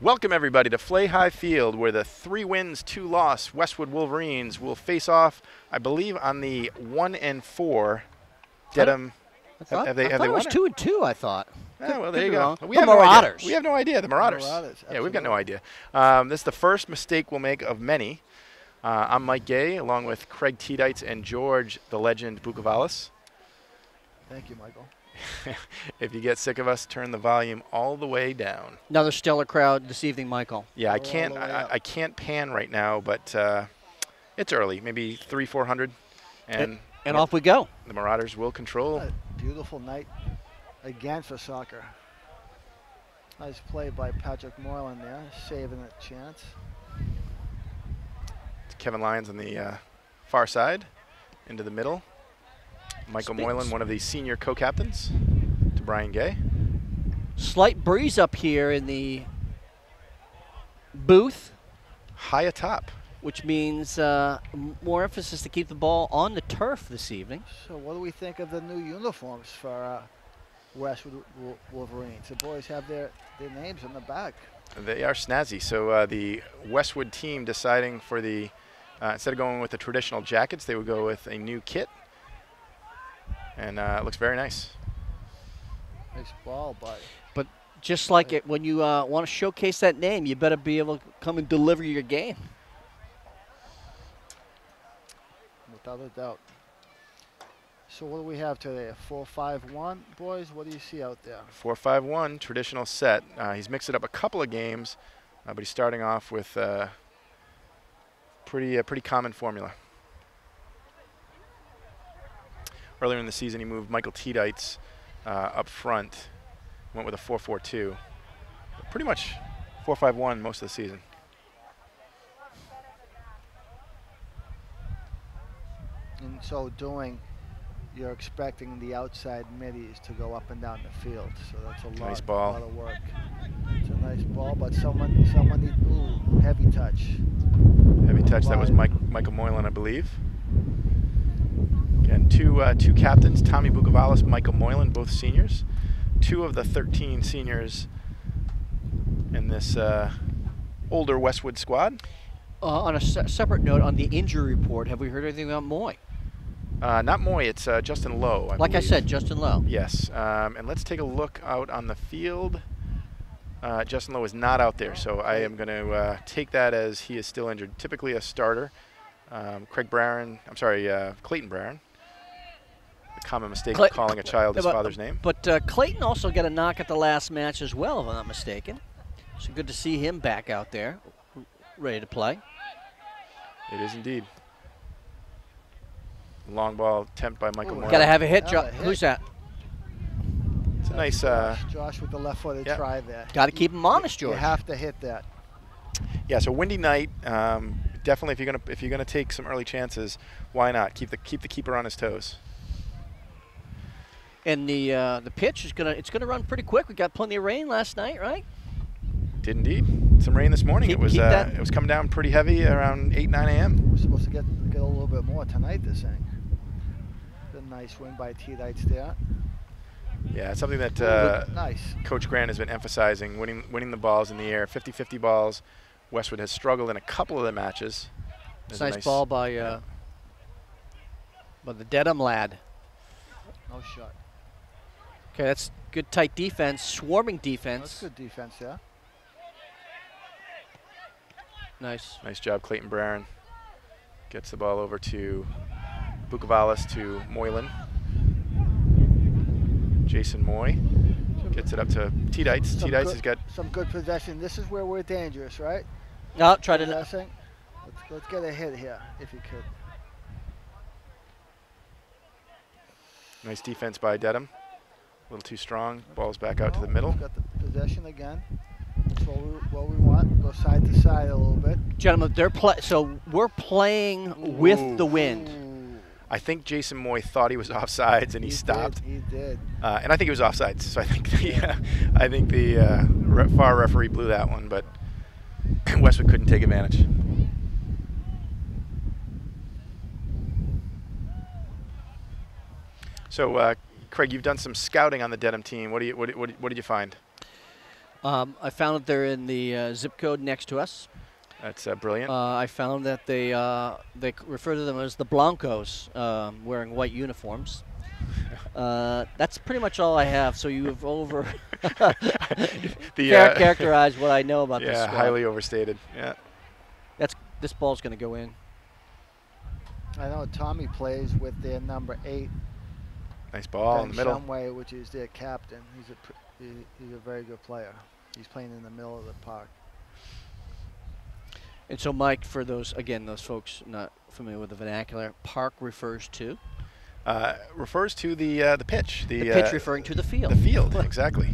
Welcome everybody to Flay High Field, where the 3 wins, 2 loss Westwood Wolverines will face off, I believe, on the 1 and 4 Dedham. I thought Have they it was won 2 and 2. I thought. Oh, well, there you go. The Marauders. We have no idea. The Marauders. Yeah, we've got no idea. This is the first mistake we'll make of many. I'm Mike Gay, along with Craig Tedites and George, the legend, Bukavalis. Thank you, Michael. If you get sick of us, turn the volume all the way down. Another stellar crowd this evening, Michael. Yeah, I can't pan right now, but it's early, maybe 300-400, and off we go. The Marauders will control. A beautiful night again for soccer. Nice play by Patrick Moreland there, saving a chance. It's Kevin Lyons on the far side, into the middle. Michael Moylan, one of the senior co-captains, to Brian Gay. Slight breeze up here in the booth. High atop. Which means more emphasis to keep the ball on the turf this evening. So what do we think of the new uniforms for Westwood Wolverines? The boys have their names on the back. They are snazzy. So the Westwood team deciding for the, instead of going with the traditional jackets, they would go with a new kit. And it looks very nice. Nice ball, but just like it, when you want to showcase that name, you better be able to come and deliver your game. Without a doubt. So what do we have today? A 4-5-1, boys? What do you see out there? 4-5-1, traditional set. He's mixed it up a couple of games, but he's starting off with pretty common formula. Earlier in the season, he moved Michael Tedites up front, went with a 4-4-2. Pretty much 4-5-1 most of the season. In so doing, you're expecting the outside middies to go up and down the field. So that's a nice ball. Lot of work. It's a nice ball, but someone needs, heavy touch. Heavy touch, that was Michael Moylan, I believe. Again, two captains, Tommy Bukavalis, Michael Moylan, both seniors. 2 of the 13 seniors in this older Westwood squad. On a separate note, on the injury report, have we heard anything about Moy? Not Moy, it's Justin Lowe, I believe. I said, Justin Lowe. Yes, and let's take a look out on the field. Justin Lowe is not out there, so I am going to take that as he is still injured. Typically a starter. Clayton Barron. The common mistake of calling a child his father's name. But Clayton also got a knock at the last match as well, if I'm not mistaken. So good to see him back out there, ready to play. It is indeed. Long ball attempt by Michael Moore. Got to have a hit, Josh. Who's that? It's a nice. Josh with the left-footed try there. Got to keep him honest, George. You have to hit that. Yeah, so windy night. Definitely, if you're gonna take some early chances, why not keep the keeper on his toes? And the pitch is gonna run pretty quick. We got plenty of rain last night, right? Did indeed. Some rain this morning. It was coming down pretty heavy around 8-9 a.m. We're supposed to get a little bit more tonight. This thing. A nice win by Tedites there. Yeah, it's something that nice. Coach Grant has been emphasizing: winning the balls in the air, 50-50 balls. Westwood has struggled in a couple of the matches. It's a nice ball by the Dedham lad. No shot. Okay, that's good tight defense, swarming defense. That's good defense, yeah. Nice. Nice job, Clayton Barron. Gets the ball over to Bukavalis to Moylan. Jason Moy gets it up to Tedites. Tedites has got some good possession. This is where we're dangerous, right? No, try to. Let's get a hit here, if you could. Nice defense by Dedham. A little too strong. Ball's back out to the middle. Got the possession again. That's what we want. Go side to side a little bit. Gentlemen, so we're playing with the wind. I think Jason Moy thought he was offsides and he stopped. He did. And I think he was offsides. So I think the FAR referee blew that one, but Westwood couldn't take advantage. So, Craig, you've done some scouting on the Dedham team. What did you find? I found that they're in the zip code next to us. That's brilliant. I found that they refer to them as the Blancos, wearing white uniforms. That's pretty much all I have. So you have over characterized what I know about this squad. Yeah, highly overstated. Yeah. This ball's going to go in. I know Tommy plays with their number 8. Nice ball in the middle. Shumway, which is their captain. He's a very good player. He's playing in the middle of the park. And so, Mike, for those folks not familiar with the vernacular, park refers to? Refers to the pitch. The pitch referring to the field. The field, exactly.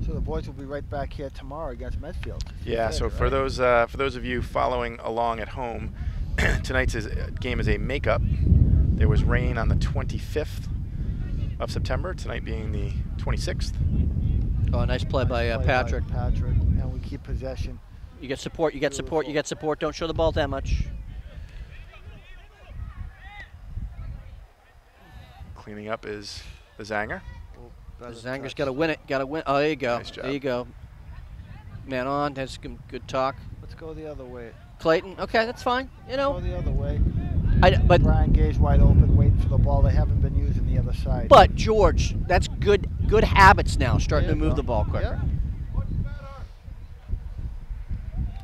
So the boys will be right back here tomorrow against Medfield. Yeah. So for those of you following along at home, tonight's game is a makeup. There was rain on the 25th of September. Tonight being the 26th. Oh, nice play by Patrick. And we keep possession. You get support. You get support. You get support. Don't show the ball that much. Cleaning up is the Zanger. Zanger's got to win it. Got to win. Oh, there you go. Nice job. There you go. Man on. That's some good talk. Let's go the other way. Clayton. Okay, that's fine. You know. Go the other way. But Brian Gay's wide open, waiting for the ball. They haven't been using the other side. But George, that's good habits now. Starting to move the ball quicker. Yeah.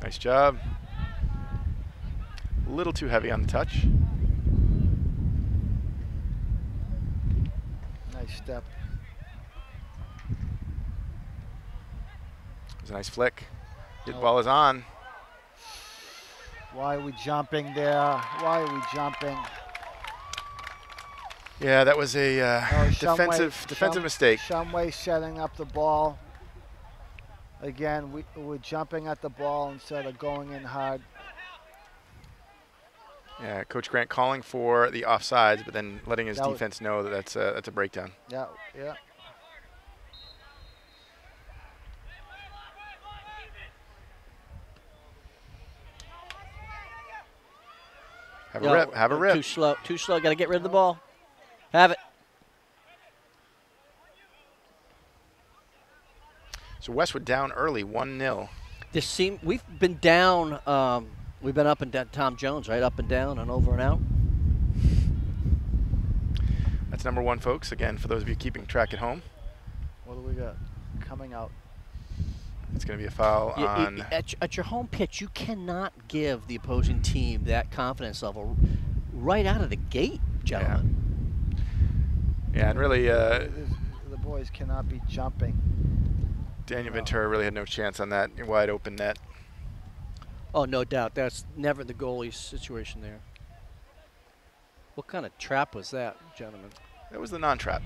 Nice job. A little too heavy on the touch. Nice step. It was a nice flick. Good ball is on. Why are we jumping there? Why are we jumping? Yeah, that was a defensive mistake. Shumway setting up the ball. Again, we're jumping at the ball instead of going in hard. Yeah, Coach Grant calling for the offsides, but then letting his defense know that that's a breakdown. Yeah, yeah. Have a rip. Have a rip. Too slow. Too slow. Got to get rid of the ball. Have it. So Westwood down early, 1-0. We've been down. We've been up and down. Tom Jones, right? Up and down and over and out. That's number 1, folks. Again, for those of you keeping track at home. What do we got coming out? It's going to be a foul on. At your home pitch, you cannot give the opposing team that confidence level right out of the gate, gentlemen. Yeah, and really. The boys cannot be jumping. Daniel Ventura really had no chance on that wide open net. Oh, no doubt. That's never the goalie's situation there. What kind of trap was that, gentlemen? That was the non-trap.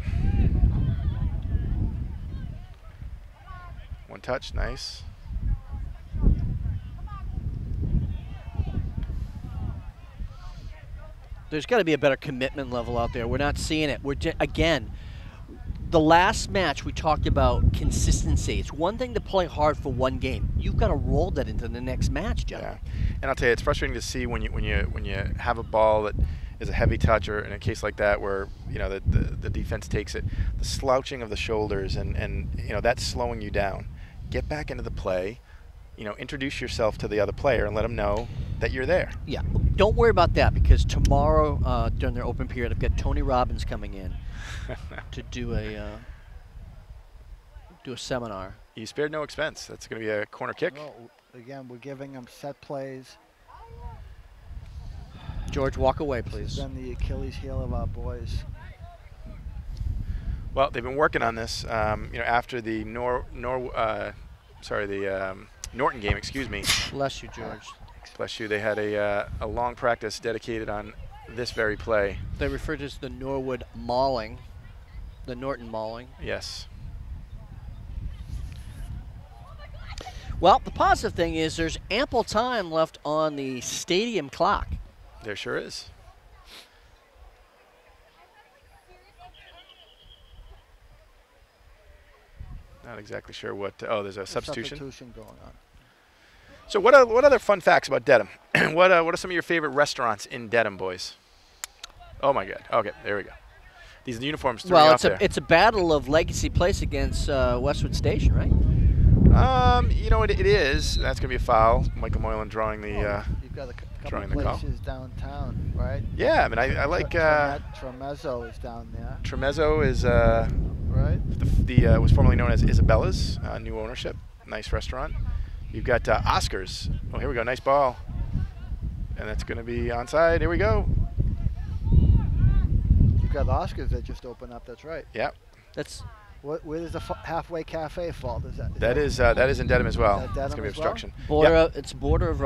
One touch, nice. There's got to be a better commitment level out there. We're not seeing it. Again, the last match we talked about consistency. It's one thing to play hard for one game. You've got to roll that into the next match, gentlemen. Yeah, and I'll tell you, it's frustrating to see when you have a ball that is a heavy touch, or in a case like that where the defense takes it, the slouching of the shoulders, and that's slowing you down. Get back into the play, introduce yourself to the other player and let them know that you're there. Yeah, don't worry about that, because tomorrow during their open period, I've got Tony Robbins coming in to do a seminar. You spared no expense. That's going to be a corner kick. Well, again, we're giving them set plays. George, walk away, please. This has been the Achilles heel of our boys. Well, they've been working on this. After the Norton game, excuse me. Bless you, George. Bless you. They had a long practice dedicated on this very play. They refer to it as the Norwood mauling, the Norton mauling. Yes. Well, the positive thing is there's ample time left on the stadium clock. There sure is. Not exactly sure what. Oh, there's a substitution. Substitution going on. So what other fun facts about Dedham? what are some of your favorite restaurants in Dedham, boys? Oh my God. Okay, there we go. these uniforms threw me Well, off there. it's a battle of Legacy Place against Westwood Station, right? You know, it is. That's going to be a foul. Michael Moylan drawing the You've got a couple drawing of the call. places downtown, right? Yeah, I mean, I like Tremezzo is down there, Tremezzo is right? was formerly known as Isabella's, new ownership. Nice restaurant. You've got Oscars. Oh, here we go. Nice ball. And that's going to be onside. Here we go. You've got Oscars that just opened up. That's right. Yeah. That's Where does the halfway cafe fall? That is in Dedham as well. Is that It's Dedham going to be as well? obstruction. border. Yeah. It's border of.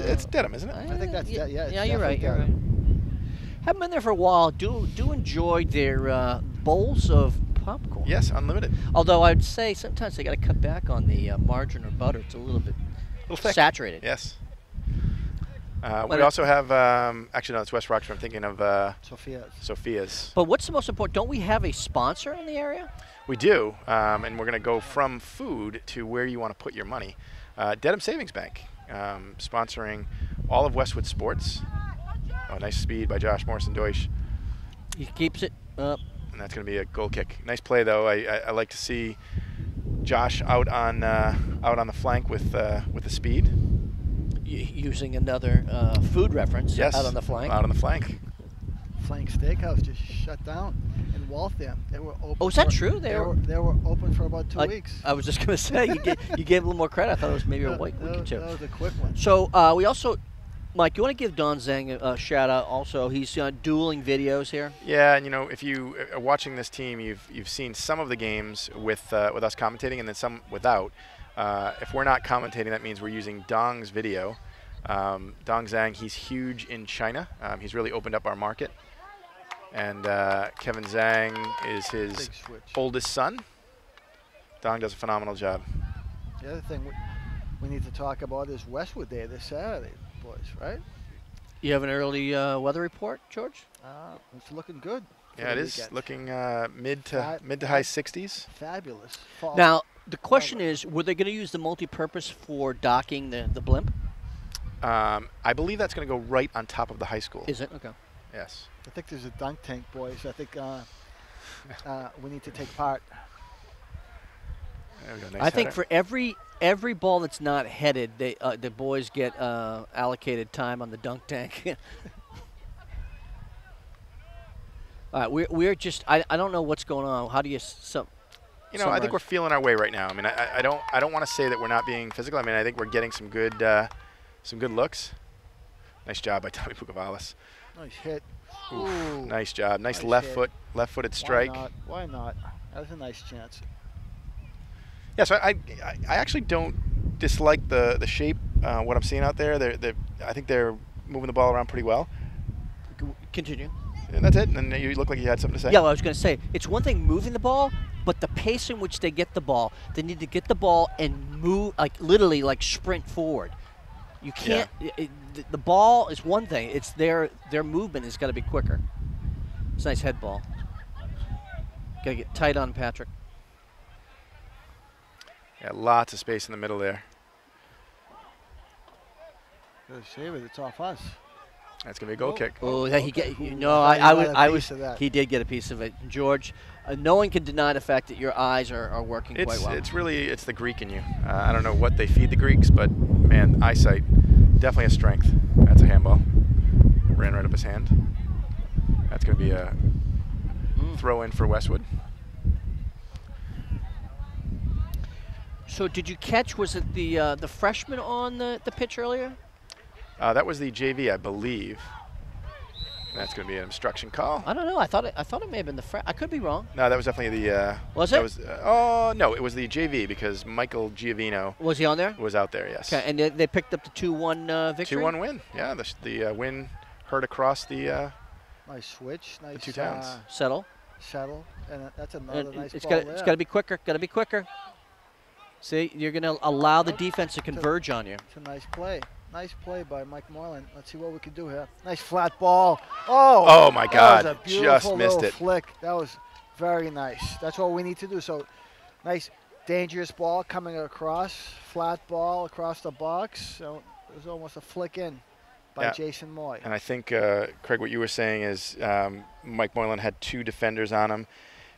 It's Dedham, isn't it? I think that's yeah. yeah, it's Yeah, you're right. definitely You're right. Haven't been there for a while. Do enjoy their bowls of popcorn. Yes, unlimited. Although I'd say sometimes they got to cut back on the margarine or butter. It's a little bit A little thick. saturated. Yes. We But also have, actually no, it's West Roxbury. I'm thinking of Sophia's. But what's the most important? Don't we have a sponsor in the area? We do, and we're going to go from food to where you want to put your money. Dedham Savings Bank, sponsoring all of Westwood sports. Oh, nice speed by Josh Morrison-Deutsch. He keeps it up. And that's going to be a goal kick. Nice play, though. I like to see Josh out on the flank with the speed. Using another food reference. Yes, Out on the flank. Out on the flank. Flank Steakhouse just shut down in Waltham. They were open. Oh, is that true? They were open for about 2 weeks. I was just going to say, you gave a little more credit. I thought it was maybe a week or two. That was a quick one. So we also, Mike, you want to give Don Zhang a shout out also? He's dueling videos here. Yeah, and you know, if you are watching this team, you've seen some of the games with us commentating, and then some without. If we're not commentating, that means we're using Dong's video. Dong Zhang, he's huge in China. He's really opened up our market. And Kevin Zhang is his oldest son. Dong does a phenomenal job. The other thing we need to talk about is Westwood Day this Saturday, boys, right? You have an early weather report, George? It's looking good. Yeah, it is looking mid to high 60s. Fabulous. Fall. Now, the question is, were they going to use the multi-purpose for docking the blimp? I believe that's going to go right on top of the high school. Is it? Okay. Yes. I think there's a dunk tank, boys. I think we need to take part. There we go. Nice I think header. for every ball that's not headed, the boys get allocated time on the dunk tank. All right, we're just I don't know what's going on. How do you I think we're feeling our way right now. I mean, I don't want to say that we're not being physical. I mean, I think we're getting some good looks. Nice job by Tommy Pukavalis. Nice hit. Ooh, nice job. Nice hit. left-footed strike. Why not? That was a nice chance. Yeah, so I actually don't dislike the shape. What I'm seeing out there, I think they're moving the ball around pretty well. Continue. And that's it. And you look like you had something to say. Yeah, well, I was going to say, it's one thing moving the ball, but the pace in which they get the ball, they need to get the ball and move, literally sprint forward. You can't. Yeah. The ball is one thing. It's their movement has got to be quicker. It's a nice head ball. Got to get tight on Patrick. Yeah, lots of space in the middle there. Good save it. It's off us. That's gonna be a goal kick. Oh, Okay. He did get a piece of it, George. No one can deny the fact that your eyes are working quite well. It's the Greek in you. I don't know what they feed the Greeks, but man, eyesight definitely a strength. That's a handball. Ran right up his hand. That's gonna be a throw in for Westwood. So did you catch? Was it the freshman on the pitch earlier? That was the JV, I believe. That's going to be an obstruction call. I don't know. I thought it may have been the I could be wrong. No, that was definitely the. Was it? No, it was the JV because Michael Giovino. Was he on there? Was out there, yes. Okay, and they picked up the 2-1 victory. 2-1 win. Yeah, the win heard across the. Nice switch. Nice. The two towns. Settle, and that's another nice it's ball. It's got to be quicker. Got to be quicker. See, you're going to allow the defense to converge on you. It's a nice play. Nice play by Mike Moreland. Let's see what we can do here. Nice flat ball. Oh my God. That was a beautiful just missed it. Flick. That was very nice. That's what we need to do. So nice, dangerous ball coming across. Flat ball across the box. So it was almost a flick in. by Yeah. Jason Moy. And I think, Craig, what you were saying is Mike Moylan had 2 defenders on him.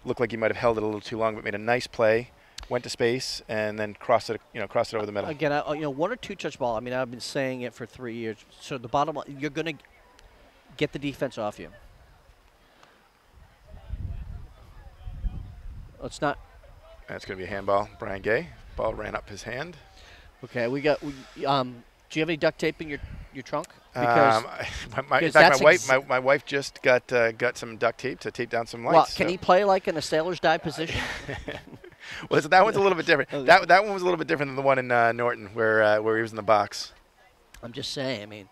Looked like he might have held it a little too long, but made a nice play. Went to space and then crossed it over the middle. Again, 1 or 2 touch ball. I mean, I've been saying it for 3 years. So the bottom line, you're going to get the defense off you. It's not. That's going to be a handball. Brian Gay. Ball ran up his hand. Okay, do you have any duct tape in your trunk? Because in fact, my wife just got some duct tape to tape down some lights. Well, can he play like in a sailor's dive position? Well, so that one's a little bit different. Okay. That one was a little bit different than the one in Norton, where he was in the box. I'm just saying. I mean,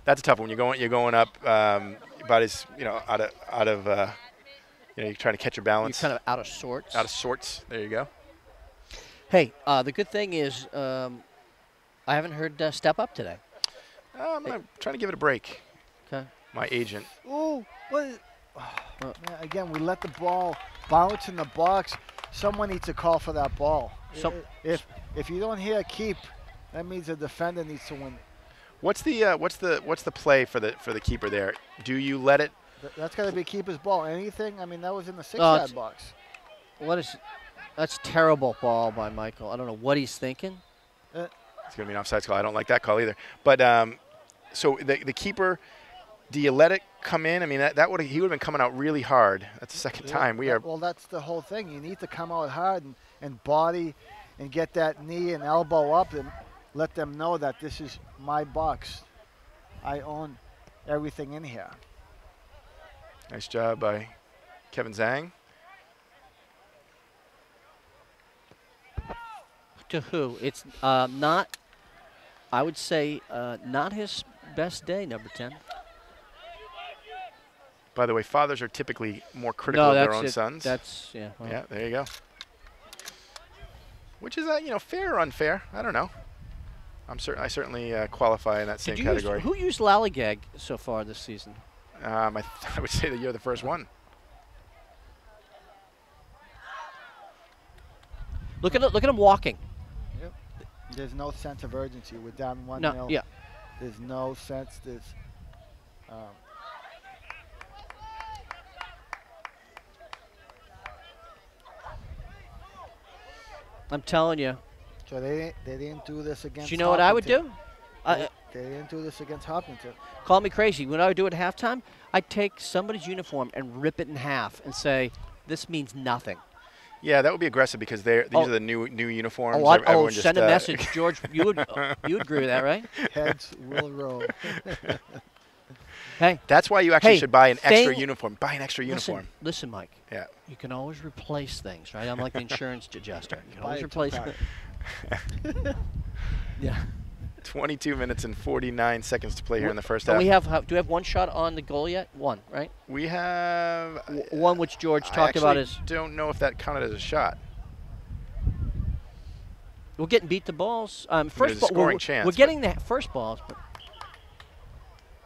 that's a tough one. You're going up about as out of you're trying to catch your balance. You're kind of out of sorts. Out of sorts. There you go. Hey, the good thing is I haven't heard Step Up today. I'm trying to give it a break. Okay. My agent. Oh, what? Man, again, we let the ball bounce in the box. Someone needs to call for that ball. If you don't hear keep, that means the defender needs to win. What's the play for the keeper there? Do you let it? That's got to be keeper's ball. Anything? I mean, that was in the 6-yard box. That's terrible ball by Michael. I don't know what he's thinking. It's going to be an offside call. I don't like that call either. But so the keeper, do you let it come in? I mean, he would have been coming out really hard. That's the second time we are. Well, that's the whole thing. You need to come out hard and body and get that knee and elbow up and let them know that this is my box. I own everything in here. Nice job by Kevin Zhang. To who? It's not, I would say, not his best day, number 10. By the way, fathers are typically more critical of their own sons. Yeah. Well. Yeah, there you go. Which is, fair or unfair? I don't know. I certainly qualify in that same category. Who used lollygag so far this season? I would say that you're the first one. Look at him walking. Yep. There's no sense of urgency. We're down 1-0. No, yeah. There's no sense. I'm telling you. So they didn't do this against. Do you know what I would do? They didn't do this against Hopkinton. Call me crazy. What I would do at halftime, I'd take somebody's uniform and rip it in half and say, "This means nothing." Yeah, that would be aggressive because these are the new uniforms. Send a message, George. You would agree with that, right? Heads will roll. Hey, that's why you actually should buy an extra uniform. Buy an extra uniform. Listen, Mike. Yeah. You can always replace things, right? I'm like the insurance adjuster. You can always replace it. Yeah. 22 minutes and 49 seconds to play here in the first half. Do we have one shot on the goal yet? One, right? We have one, which George talked about. I don't know if that counted as a shot. We're getting beat the balls. First ball, scoring chance. We're getting the first balls. But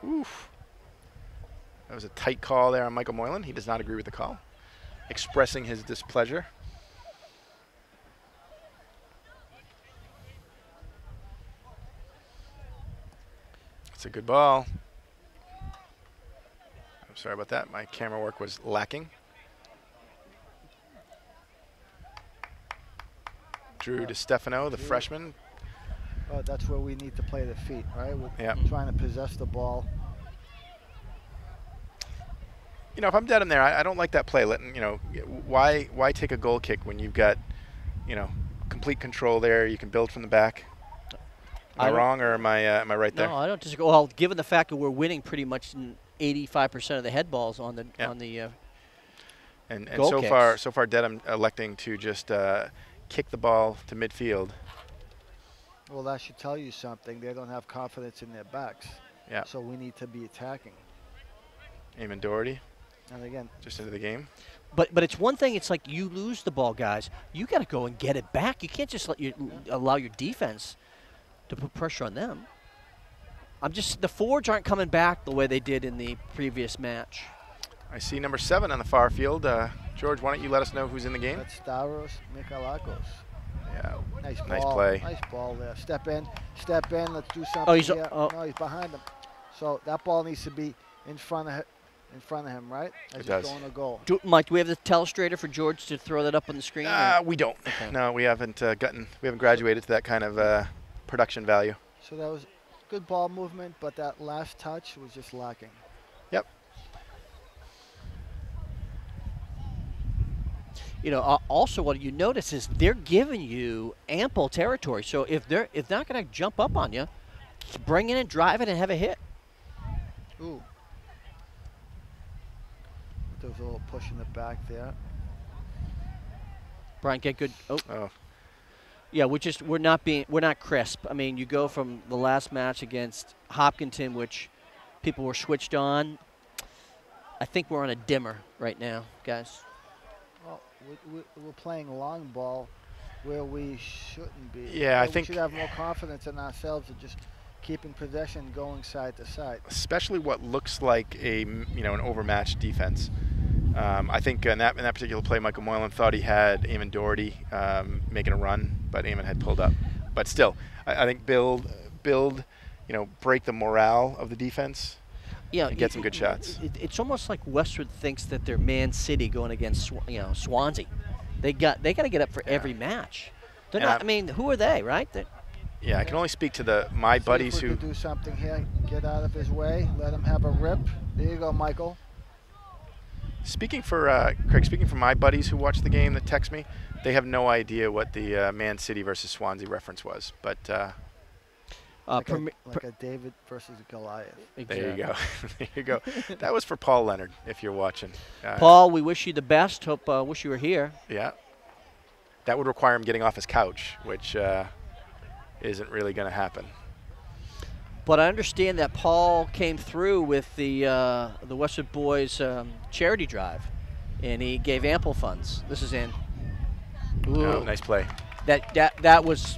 oof. That was a tight call there on Michael Moylan. He does not agree with the call, expressing his displeasure. It's a good ball. I'm sorry about that. My camera work was lacking. Drew DiStefano, the freshman. Oh, that's where we need to play the feet, right? We're trying to possess the ball. If I'm Dedham there, I don't like that play. Why take a goal kick when you've got, complete control there? You can build from the back. Am I wrong or am I right there? No, I don't disagree. Well, given the fact that we're winning pretty much 85% of the head balls on the and goal kicks. so far Dedham electing to just kick the ball to midfield. Well, that should tell you something. They don't have confidence in their backs. Yeah. So we need to be attacking. Eamon Doherty. And again, just into the game. But it's one thing. It's like you lose the ball, guys. You got to go and get it back. You can't just allow your defense to put pressure on them. The forwards aren't coming back the way they did in the previous match. I see number 7 on the far field. George, why don't you let us know who's in the game? That's Stavros Michalakos. Yeah. Nice Nice ball. play. Nice ball there. Step in. Step in. Let's do something. Oh, he's here. oh. No, he's behind him. So that ball needs to be in front of him, right? As It does. Going to goal. Mike, do we have the telestrator for George to throw that up on the screen? We don't. Okay. No, we haven't we haven't graduated to that kind of production value. So that was good ball movement, but that last touch was just lacking. Yep. You know, also what you notice is they're giving you ample territory. So if they're not going to jump up on you, bring it in, drive it, and have a hit. Ooh. There was a little push in the back there. Brian, get good. Oh. Yeah, we're not crisp. I mean, you go from the last match against Hopkinton, which people were switched on. I think we're on a dimmer right now, guys. Well, we're playing long ball where we shouldn't be. Yeah, I we think should have more confidence in ourselves and just keeping possession going side to side. Especially what looks like an overmatched defense. I think in that particular play, Michael Moylan thought he had Eamon Doherty making a run, but Eamon had pulled up. But still, I think build, break the morale of the defense. Yeah, and get some good shots. It's almost like Westwood thinks that they're Man City going against Swansea. They got to get up for every match. They're not. I mean, who are they, right? Yeah, I can only speak to my buddies if we who could do something here. Get out of his way. Let him have a rip. There you go, Michael. Speaking for Craig, speaking for my buddies who watch the game that text me, they have no idea what the Man City versus Swansea reference was. But like a David versus Goliath. Exactly. There you go. There you go. That was for Paul Leonard, if you're watching. Paul, we wish you the best. Wish you were here. Yeah. That would require him getting off his couch, which isn't really going to happen. But I understand that Paul came through with the Westwood Boys charity drive, and he gave ample funds. This is in. Ooh. Oh, nice play. That was.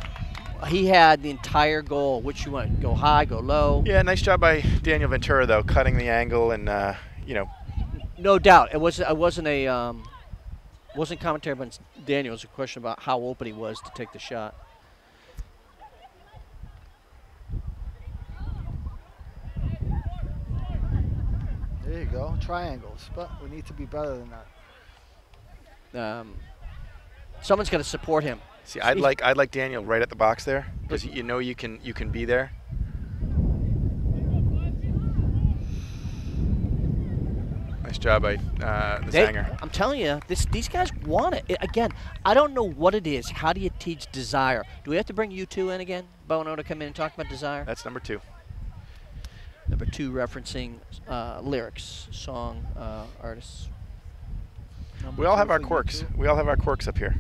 He had the entire goal. Which you want? Go high, go low. Yeah, nice job by Daniel Ventura though, cutting the angle and No doubt, it wasn't commentary, but Daniel. It was a question about how open he was to take the shot. There you go, triangles. But we need to be better than that. Someone's got to support him. See, I'd like Daniel right at the box there, because you can be there. Nice job by the Zanger. I'm telling you, these guys want it. Again, I don't know what it is. How do you teach desire? Do we have to bring you two in again, Bono, to come in and talk about desire? That's number 2. Number 2, referencing lyrics, song, artists. We all have our quirks. We all have our quirks up here.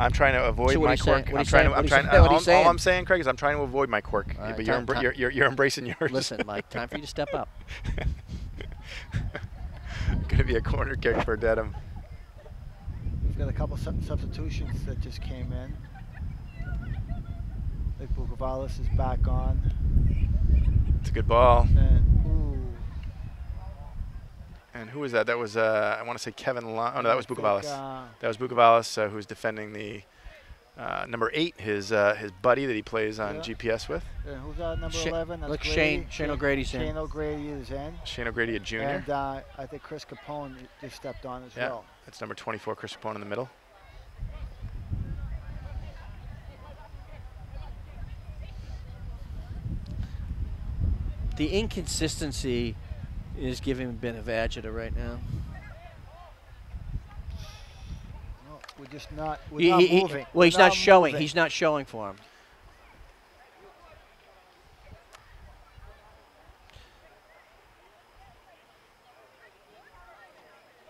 I'm trying to avoid my quirk. All I'm saying, Craig, is I'm trying to avoid my quirk. Right, but you're embracing yours. Listen, Mike, time for you to step up. Going to be a corner kick for Dedham. We've got a couple substitutions that just came in. I think Bugavalis is back on. It's a good ball. And, and who was that? That was, I want to say Kevin Long. Oh, no, that was Bugavalis. That was Bugavalis, who's defending the number 8, his buddy that he plays on GPS with. And who's number 11? That's look, Grady. Shane O'Grady's in. Shane O'Grady is in. Shane O'Grady, a junior. And I think Chris Capone just stepped on as well. That's number 24, Chris Capone in the middle. The inconsistency is giving Benavagita right now. Well, we're just not. We're not moving. Well, he's not showing. He's not showing for him.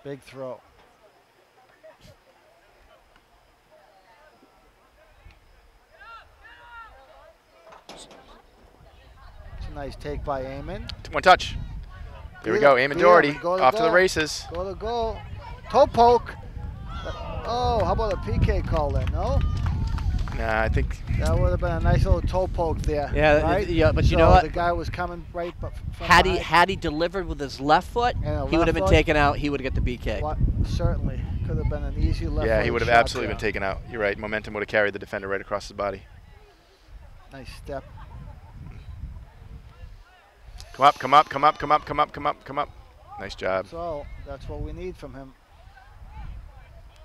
Big throw. It's a nice take by Eamon. One touch. There we go. Eamon Doherty off to the races. Go to goal. Toe poke. Oh, how about a PK call then? No? Nah, I think that would have been a nice little toe poke there. Yeah, right? Yeah, but you know what? The guy was coming right from had he delivered with his left foot, he would have been taken out. He would have got the BK. Certainly. could have been an easy left. Yeah, he would have shot absolutely there. been taken out. You're right. Momentum would have carried the defender right across his body. Nice step. Come up, come up, come up, come up, come up, come up, come up. Nice job. So that's what we need from him.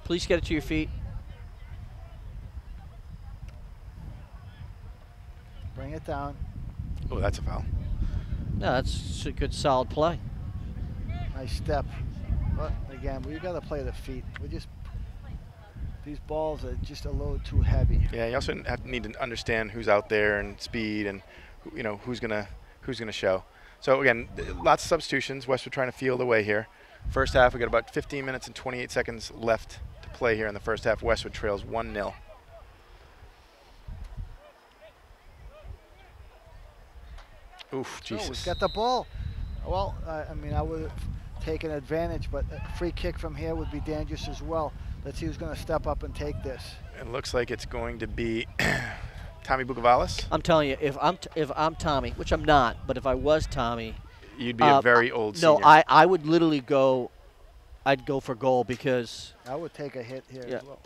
Please get it to your feet. Bring it down. Oh, that's a foul. No, that's a good, solid play. Nice step. But again, we got to play the feet. These balls are just a little too heavy. Yeah, you also need to understand who's out there and speed and who's gonna show. So again, lots of substitutions. Westwood trying to field away here. First half, we got about 15 minutes and 28 seconds left to play here in the first half. Westwood trails 1-0. Oof, Jesus. Oh, he's got the ball. Well, I mean, I would have taken advantage, but a free kick from here would be dangerous as well. Let's see who's going to step up and take this. It looks like it's going to be Tommy Bugavalis. I'm telling you, if I'm Tommy, which I'm not, but if I was Tommy, you'd be a very old no, senior. I would literally go. I'd go for goal because I would take a hit here as well.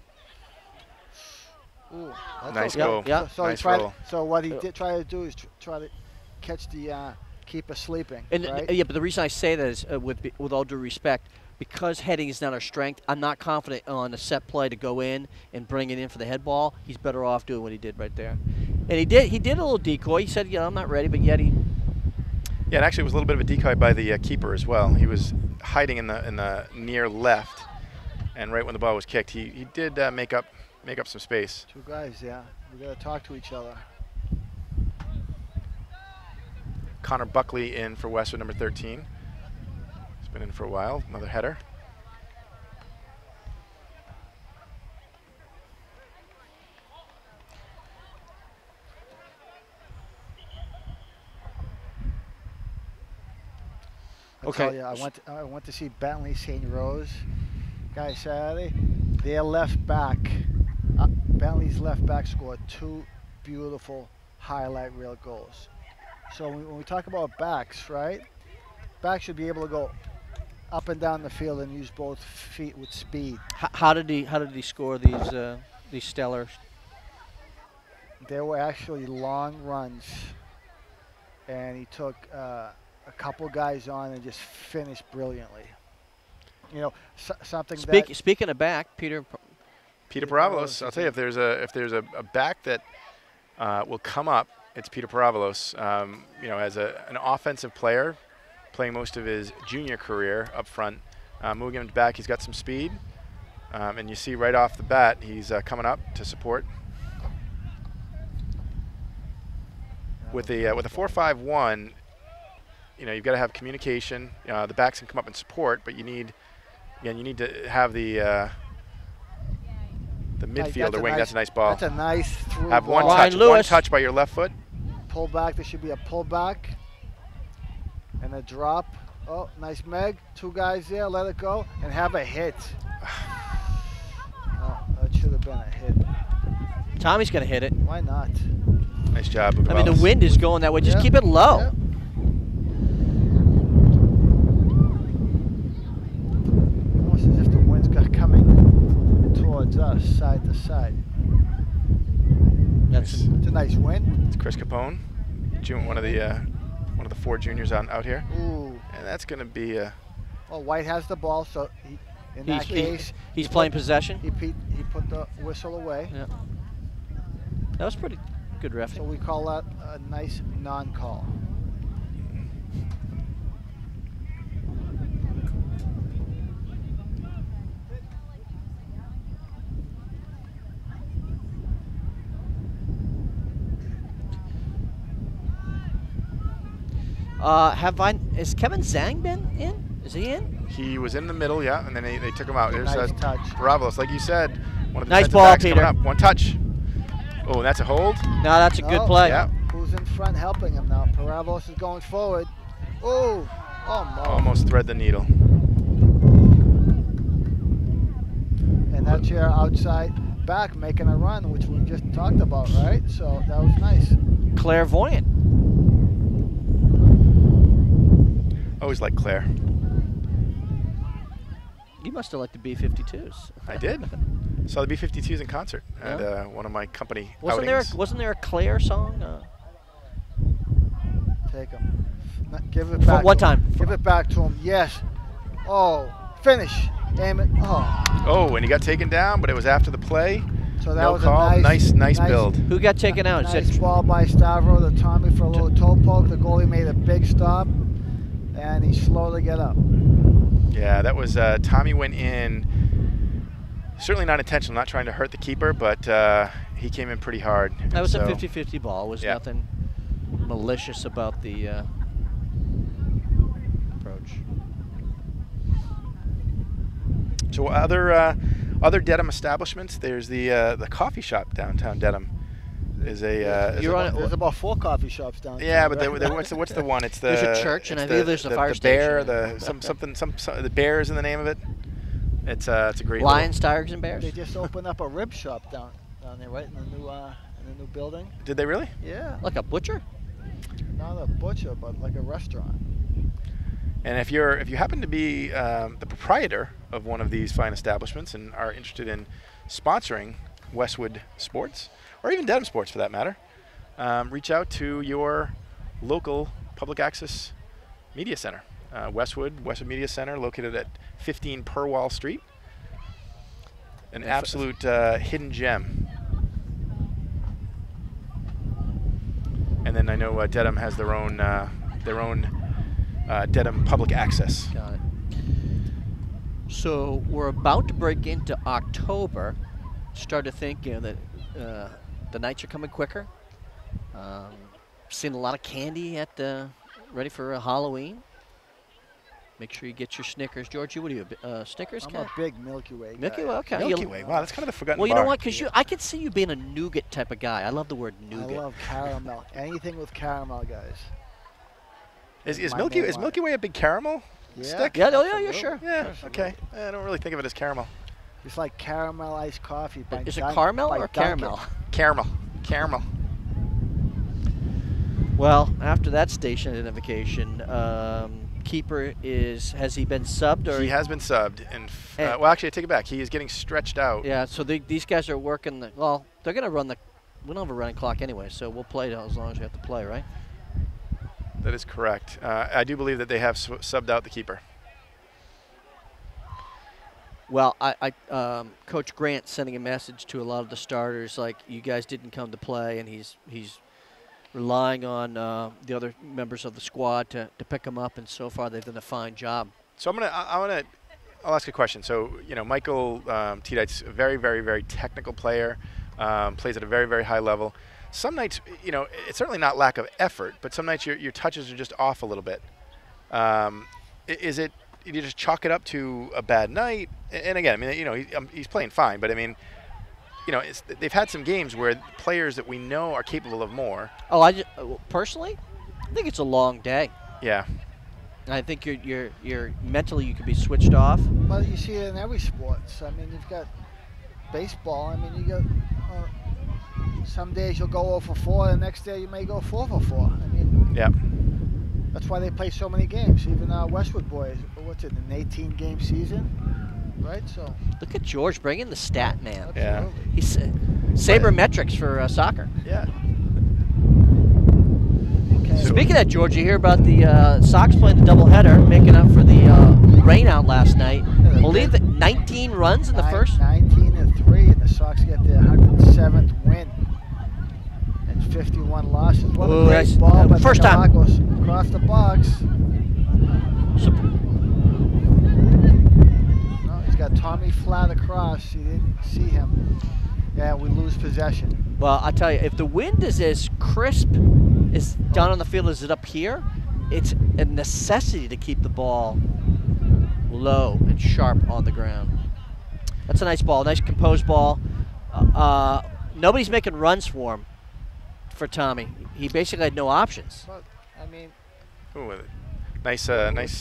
Ooh, nice okay. goal. Yeah. So, nice roll. So what he did try to do is try to catch the keeper sleeping. And right? yeah, but the reason I say that is with all due respect, because heading is not our strength. I'm not confident on a set play to go in and bring it in for the head ball. He's better off doing what he did right there. And he did a little decoy. He said, I'm not ready, but yet he. Yeah, and actually it was a little bit of a decoy by the keeper as well. He was hiding in the near left, and right when the ball was kicked, he did make up some space. Two guys, yeah. We got to talk to each other. Connor Buckley in for Westwood, number 13. He's been in for a while. Another header. Okay. I went to see Bentley St. Rose, guys, Saturday. Their left back, Bentley's left back scored 2 beautiful highlight reel goals. So when we talk about backs, right? Backs should be able to go up and down the field and use both feet with speed. How did he score these stellar? They were actually long runs, and he took a couple guys on and just finished brilliantly. Something. Speaking of back, Peter Paravolos. I'll tell you, if there's a back that will come up, it's Peter Paravolos. As an offensive player, playing most of his junior career up front, moving him back, he's got some speed, and you see right off the bat he's coming up to support. With a 4-5-1, you've got to have communication. The backs can come up and support, but you need to have the midfielder wing. That's a nice ball. That's a nice through have ball. one touch by your left foot. Pull back. There should be a pull back and a drop. Oh, nice Meg. 2 guys there. Let it go and have a hit. Oh, that should have been a hit. Tommy's gonna hit it. Why not? Nice job. I mean, the wind is going that way. Just keep it low. Yep. Almost as if the wind's coming towards us, side to side. It's a nice wind. It's Chris Capone, one of the 4 juniors out here. Ooh. And that's going to be a. Well, White has the ball, so in that case, he's playing possession. He put the whistle away. Yeah. That was pretty good ref. So we call that a nice non-call. Has Kevin Zhang been in? Is he in? He was in the middle, yeah, and then they took him out. There's nice touch. Paravolos, like you said, one of the nice defensive ball, backs Peter. coming up. One touch. Oh, and that's a hold. No, that's a good play. Yeah. Who's in front helping him now? Paravolos is going forward. Oh, almost thread the needle. And that's your outside back making a run, which we just talked about, right? So that was nice. Clairvoyant. Always like Claire. You must have liked the B-52s. I did. Saw the B-52s in concert at one of my company outings. Wasn't there a Claire song? Take him. Give it back. One time. Give it back to him. Yes. Oh, finish. Aim it. Oh. Oh, and he got taken down, but it was after the play. So that no was call. a Nice build. Who got taken out? Nice ball by Stavro to Tommy for a little toe poke. The goalie made a big stop, and he slowly got up. Yeah, that was Tommy went in. Certainly not intentional, not trying to hurt the keeper, but he came in pretty hard. That was a 50-50 ball. It was nothing malicious about the approach. So other Dedham establishments. There's the coffee shop downtown Dedham. There's about 4 coffee shops downtown. Yeah, but what's the one? It's the there's a church, and I think there's a fire station. Bear, the Bears in the name of it. It's a great. Lions, Tigers, and Bears. They just opened up a rib shop down there, right in the new building. Did they really? Yeah. Like a butcher? Not a butcher, but like a restaurant. And if you happen to be the proprietor of one of these fine establishments and are interested in sponsoring Westwood sports, or even Dedham sports for that matter, reach out to your local public access media center. Westwood Media Center, located at 15 Purwall Street. An absolute hidden gem. And then I know Dedham has their own Dedham public access. Got it. So we're about to break into October. Start to think that the nights are coming quicker. Seeing a lot of candy at ready for Halloween. Make sure you get your Snickers. Georgie, what are you, Snickers I'm guy? a big Milky Way guy. Milky Way, okay. Milky Way, wow, that's kind of the forgotten Well, you bar. know what? Because I could see you being a nougat type of guy. I love the word nougat. I love caramel. Anything with caramel, guys. Is Milky Way a big caramel stick? Yeah, you're sure. Yeah, okay. I don't really think of it as caramel. It's like caramel iced coffee. Is it caramel or caramel? Caramel. Well, after that station identification, keeper has he been subbed? Or he has been subbed. Well, actually, I take it back. He is getting stretched out. Yeah, so these guys are working. They're going to run we don't have a running clock anyway, so we'll play as long as we have to play, right? That is correct. I do believe that they have subbed out the keeper. Well, Coach Grant sending a message to a lot of the starters, like, you guys didn't come to play, and he's relying on the other members of the squad to pick them up, and so far they've done a fine job. So I'll ask a question. So, Michael Tidite's a very, very, very technical player, plays at a very, very high level. Some nights, it's certainly not lack of effort, but some nights your touches are just off a little bit. Is it, you just chalk it up to a bad night? And again, I mean, he's playing fine, but I mean, they've had some games where players that we know are capable of more. Oh, personally, I think it's a long day. Yeah. And I think you're mentally you could be switched off. Well, you see it in every sport. I mean, you've got baseball. I mean, you got some days you'll go 0 for 4, the next day you may go 4 for 4. I mean, yeah. That's why they play so many games. Even Westwood boys, what's it, an 18-game season, right? So look at George bringing the stat man. Yeah. He's sabermetrics for soccer. Yeah. okay. Speaking of that, George, you hear about the Sox playing the doubleheader, making up for the rain out last night. I believe that 19 runs in the first. 19-3, and the Sox get their 107th win. 51 losses. What a great ball by first time across the box. No, he's got Tommy flat across. You didn't see him. Yeah, we lose possession. Well, I tell you, if the wind is as crisp as down on the field as it up here, it's a necessity to keep the ball low and sharp on the ground. That's a nice ball, nice composed ball. Nobody's making runs for him. For Tommy, he basically had no options. But, I mean, nice.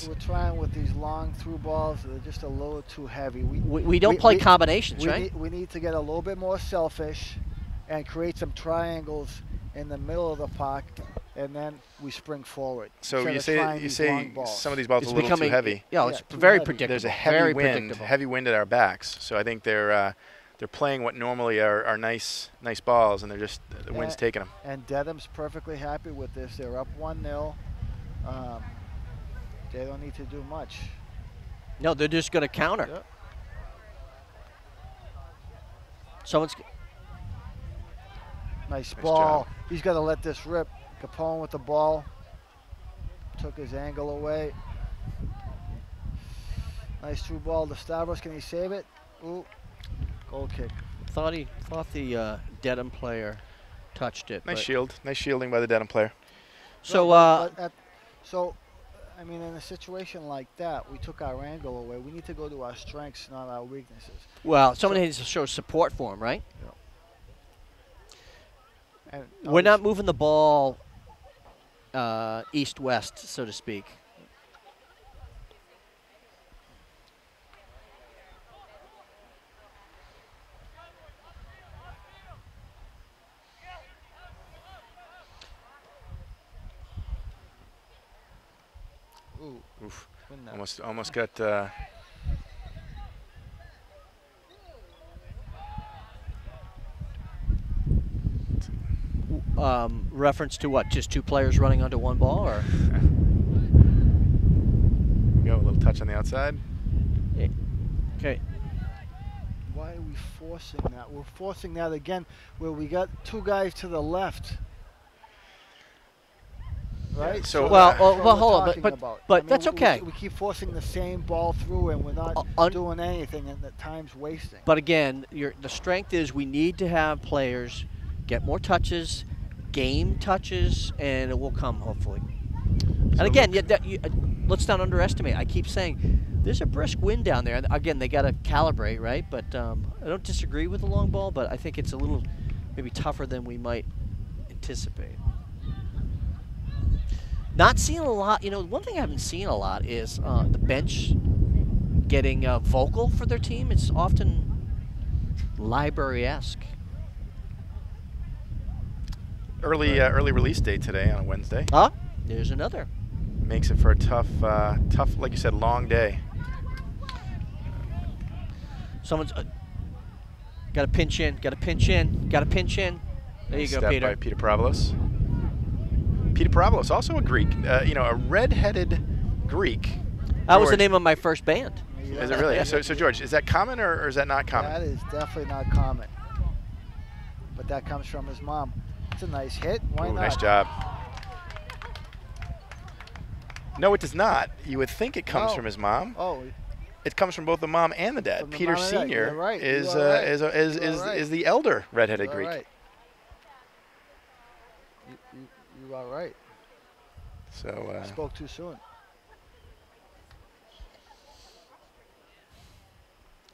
We're trying with these long through balls. They're just a little too heavy. We don't play combinations, right? We need to get a little bit more selfish and create some triangles in the middle of the park and then we spring forward. So instead of trying you these say long balls. some of these balls It's are a little becoming too heavy. Yeah, it's too very heavy. predictable. There's a very heavy wind at our backs. So I think they're playing what normally are nice balls, and they're just the wind's taking them. And Dedham's perfectly happy with this. They're up 1-0. They don't need to do much. No, they're just going to counter. Yep. Someone's. Nice Nice ball. job. He's got to let this rip. Capone with the ball. Took his angle away. Nice through ball to Stavros. Can he save it? Ooh. Goal kick. Thought the Dedham player touched it. Nice but- shield. Nice shielding by the Dedham player. So, I mean, in a situation like that, we took our angle away. We need to go to our strengths, not our weaknesses. well, someone needs to show support for him, right? And We're not moving the ball east-west, so to speak. Ooh, Oof. win that. Almost got. Reference to what? Just two players running onto one ball, or? Go a little touch on the outside. Okay. Why are we forcing that? We're forcing that again where we got two guys to the left. Right? So, well, that's well, what hold we're on, talking but about. but I mean, that's okay. We keep forcing the same ball through, and we're not doing anything, and the time's wasting. But again, the strength is we need to have players get more touches, game touches, and it will come hopefully. And again, let's not underestimate. I keep saying there's a brisk wind down there. And again, they got to calibrate, right? But I don't disagree with the long ball, but I think it's a little maybe tougher than we might anticipate. Not seeing a lot. You know, one thing I haven't seen a lot is the bench getting vocal for their team. It's often library-esque. Early release day today on a Wednesday. Ah, there's another. Makes it for a tough, like you said, long day. Someone's got to pinch in. Got to pinch in. Got to pinch in. There you go, Step Peter. by Peter Paravalos. Peter Paravalos, also a Greek. A red-headed Greek. That was the George. name of my first band. Is it really? So George, is that common or is that not common? That is definitely not common. But that comes from his mom. It's a nice hit. Why Ooh, not? nice job. No, it does not. You would think it comes from his mom. Oh, It comes from both the mom and the dad. From the Peter mom and dad. Senior You're right. is You are right. is right. is the elder red-headed you are Greek. right. You are right. So I spoke too soon.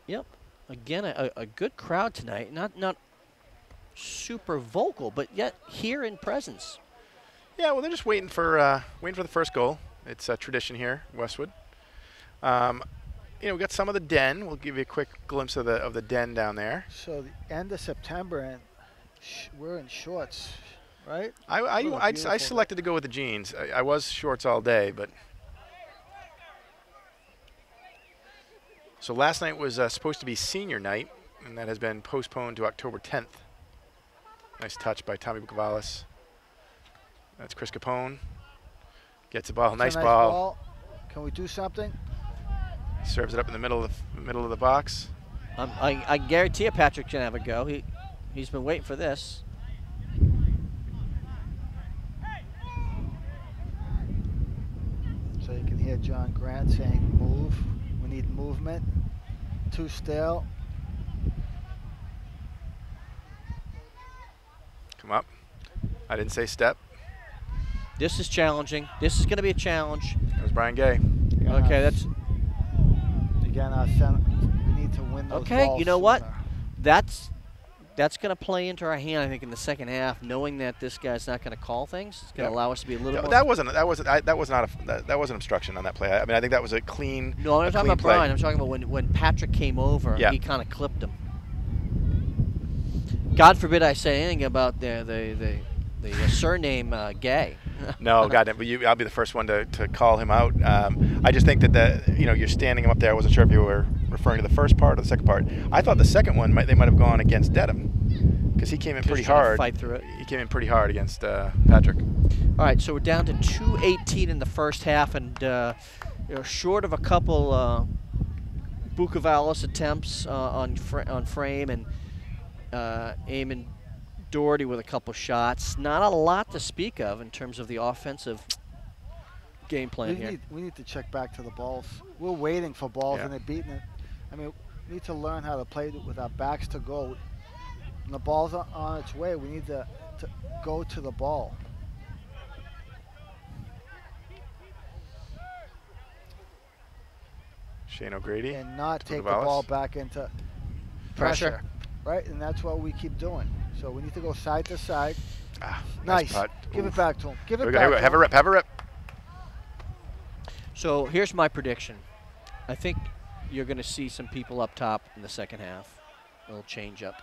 Yep. Again, a good crowd tonight. Not super vocal, but yet here in presence. yeah, well, they're just waiting for the first goal. It's a tradition here, Westwood. We got some of the den. We'll give you a quick glimpse of the den down there. So the end of September, and we're in shorts, right? I beautiful. selected to go with the jeans. I was shorts all day, but so last night was supposed to be senior night, and that has been postponed to October 10th. Nice touch by Tommy Bukovalis. That's Chris Capone. Gets the ball. It's a Nice ball. Can we do something? Serves it up in the middle of the box. I guarantee you Patrick can have a go. He's been waiting for this. So you can hear John Grant saying, move. We need movement. Too stale. Come up. I didn't say step. This is challenging. This is going to be a challenge. That was Brian Gay. Okay, that's Again, our center, we need to win those okay. balls You know what? sooner. That's going to play into our hand, I think, in the second half. Knowing that this guy's not going to call things, it's going to allow us to be a little more. That wasn't obstruction on that play. I mean, I think that was a clean. No, I'm not talking about play. Brian. I'm talking about when Patrick came over. Yeah. He kind of clipped him. God forbid I say anything about the surname Gay. No, goddamn. But I'll be the first one to call him out. I just think that you're standing him up there. I wasn't sure if you were referring to the first part or the second part. I thought the second one they might have gone against Dedham because he came in pretty hard. Fight through it. He came in pretty hard against Patrick. All right, so we're down to 2:18 in the first half, and short of a couple Bucavalis attempts on frame and Eamon Doherty with a couple shots. Not a lot to speak of in terms of the offensive game plan here. We need to check back to the balls. We're waiting for balls and they're beating it. I mean, we need to learn how to play with our backs to goal. When the ball's on its way, we need to go to the ball. Shane O'Grady. And not take the ball back into pressure. Right? And that's what we keep doing. So we need to go side to side. Nice. Give it back to him. Give it back to him. Have a rep. Have a rep. So here's my prediction. I think you're going to see some people up top in the second half. A little change up.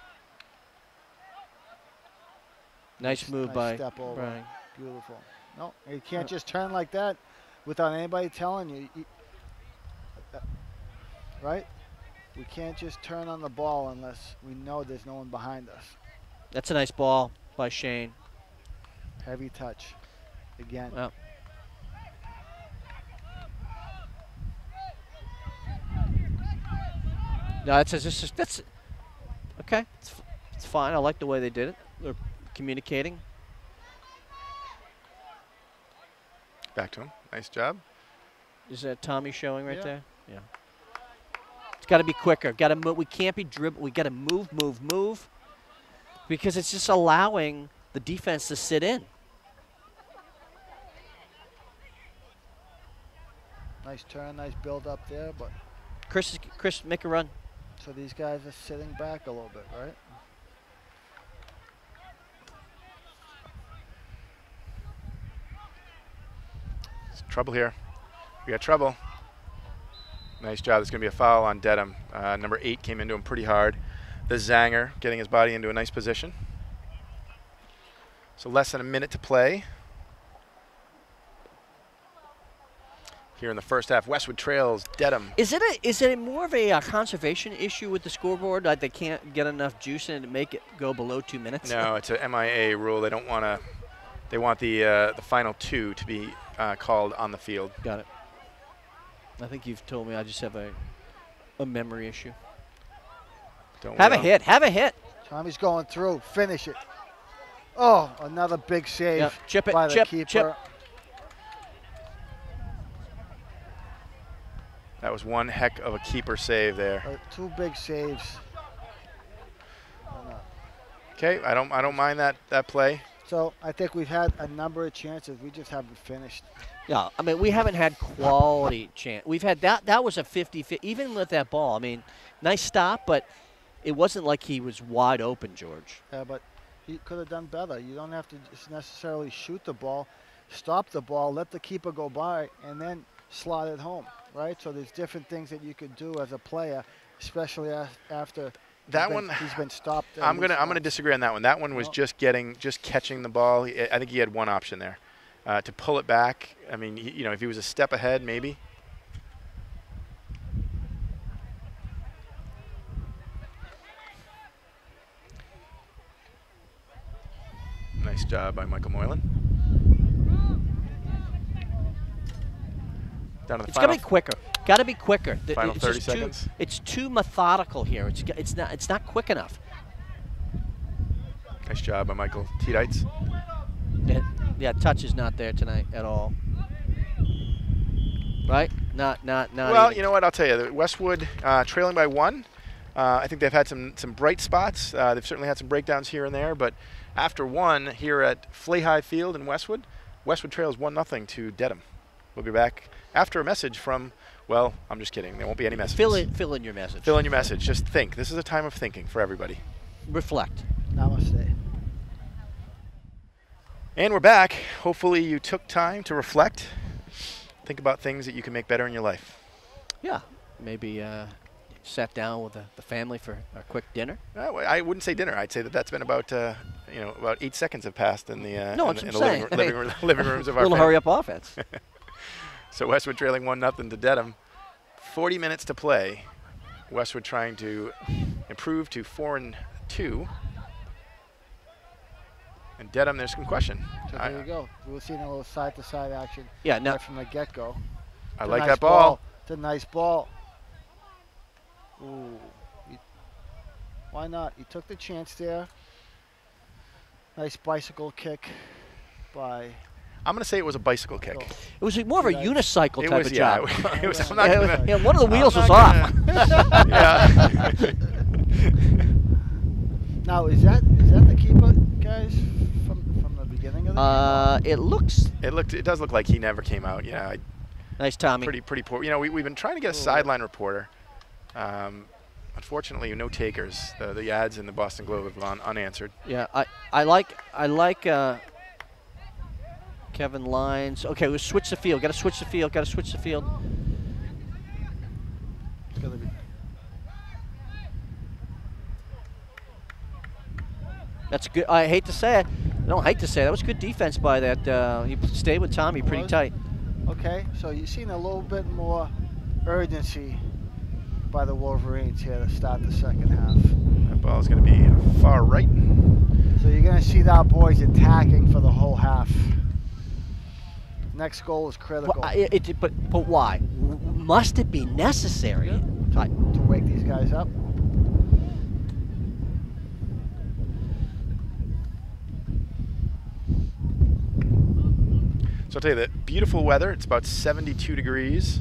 Nice move by Brian. Beautiful. No, you can't just turn like that without anybody telling you. Right? We can't just turn on the ball unless we know there's no one behind us. That's a nice ball by Shane. Heavy touch again. Well. No, that's okay. It's fine. I like the way they did it. They're communicating. Back to him. Nice job. Is that Tommy showing right there? Yeah. It's got to be quicker. Got to move. We can't be dribble. We got to move, because it's just allowing the defense to sit in. Nice turn, nice build up there, but Chris, make a run. So these guys are sitting back a little bit, right? There's trouble here. We got trouble. Nice job. There's going to be a foul on Dedham. Number 8 came into him pretty hard. The Zanger getting his body into a nice position. So less than a minute to play. Here in the first half, Westwood trails Dedham. Is it more of a conservation issue with the scoreboard? Like they can't get enough juice in it to make it go below 2 minutes? No, it's a MIA rule. They don't want to. They want the final 2 to be called on the field. Got it. I think you've told me I just have a memory issue. Have a hit. Have a hit. Tommy's going through. Finish it. Oh, another big save by the keeper. Chip. That was one heck of a keeper save there. 2 big saves. Okay, I don't mind that play. So I think we've had a number of chances. We just haven't finished. Yeah, I mean, we haven't had quality chance. We've had that was a 50-50, even with that ball. I mean, nice stop, but it wasn't like he was wide open, George. Yeah, but he could have done better. You don't have to just necessarily shoot the ball, stop the ball, let the keeper go by, and then slot it home, right? So there's different things that you could do as a player, especially after he's been stopped. I'm gonna disagree on that one. That one was just catching the ball. I think he had one option there. To pull it back, I mean, if he was a step ahead, maybe. Nice job by Michael Moylan. Down to the it's got to be quicker. Got to be quicker. Final 30 seconds. It's too methodical here. It's not quick enough. Nice job by Michael Tiedites. Yeah, touch is not there tonight at all. Right? Not. Well, even. you know what? I'll tell you. Westwood trailing by 1. I think they've had some bright spots. They've certainly had some breakdowns here and there. But after 1 here at Flahigh Field in Westwood, Westwood trails 1-0 to Dedham. We'll be back after a message from. Well, I'm just kidding. There won't be any messages. Fill in your message. Fill in your message. Just think. This is a time of thinking for everybody. Reflect. Namaste. And we're back. Hopefully you took time to reflect. Think about things that you can make better in your life. Yeah. Maybe sat down with the family for a quick dinner? I wouldn't say dinner. I'd say that's been about about 8 seconds have passed in the living rooms of our little family. hurry up offense. So Westwood trailing 1-0 to Dedham. 40 minutes to play. Westwood trying to improve to 4-2. And Dedham, there's some question. So there you go. We're seeing a little side-to-side action. Yeah, now right from the get-go. I like that ball. It's a nice ball. Ooh. Why not? He took the chance there. Nice bicycle kick by... I'm going to say it was a bicycle kick. it was more of a unicycle type of job. It was, I'm not gonna, yeah, one of the wheels was off. Yeah. Now, is that the keeper, guys, from the beginning of the game? It does look like he never came out. Yeah. Nice timing. Pretty poor. You know, we've been trying to get a sideline reporter. Unfortunately, no takers. The ads in the Boston Globe have gone unanswered. Yeah, I like Kevin Lyons. Okay, we'll switch the field. Got to switch the field. That's good. I hate to say it. No, I hate to say it. That was good defense by that. He stayed with Tommy pretty tight. Okay, so you've seen a little bit more urgency by the Wolverines here to start the second half. That ball is going to be far right. So you're going to see our boys attacking for the whole half. Next goal is critical. But why? Must it be necessary? To wake these guys up. So I'll tell you that beautiful weather. It's about 72 degrees.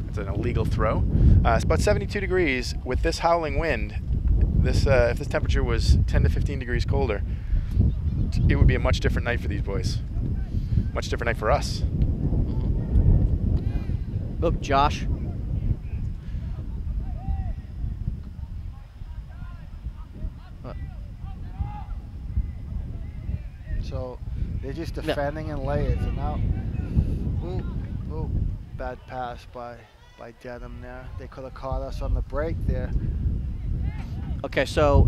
It's an illegal throw. It's about 72 degrees with this howling wind. This if this temperature was 10 to 15 degrees colder, it would be a much different night for these boys. Much different night for us. Look, Josh. So they're just defending in layers, and now, ooh, bad pass by Dedham there. They could have caught us on the break there. Okay, so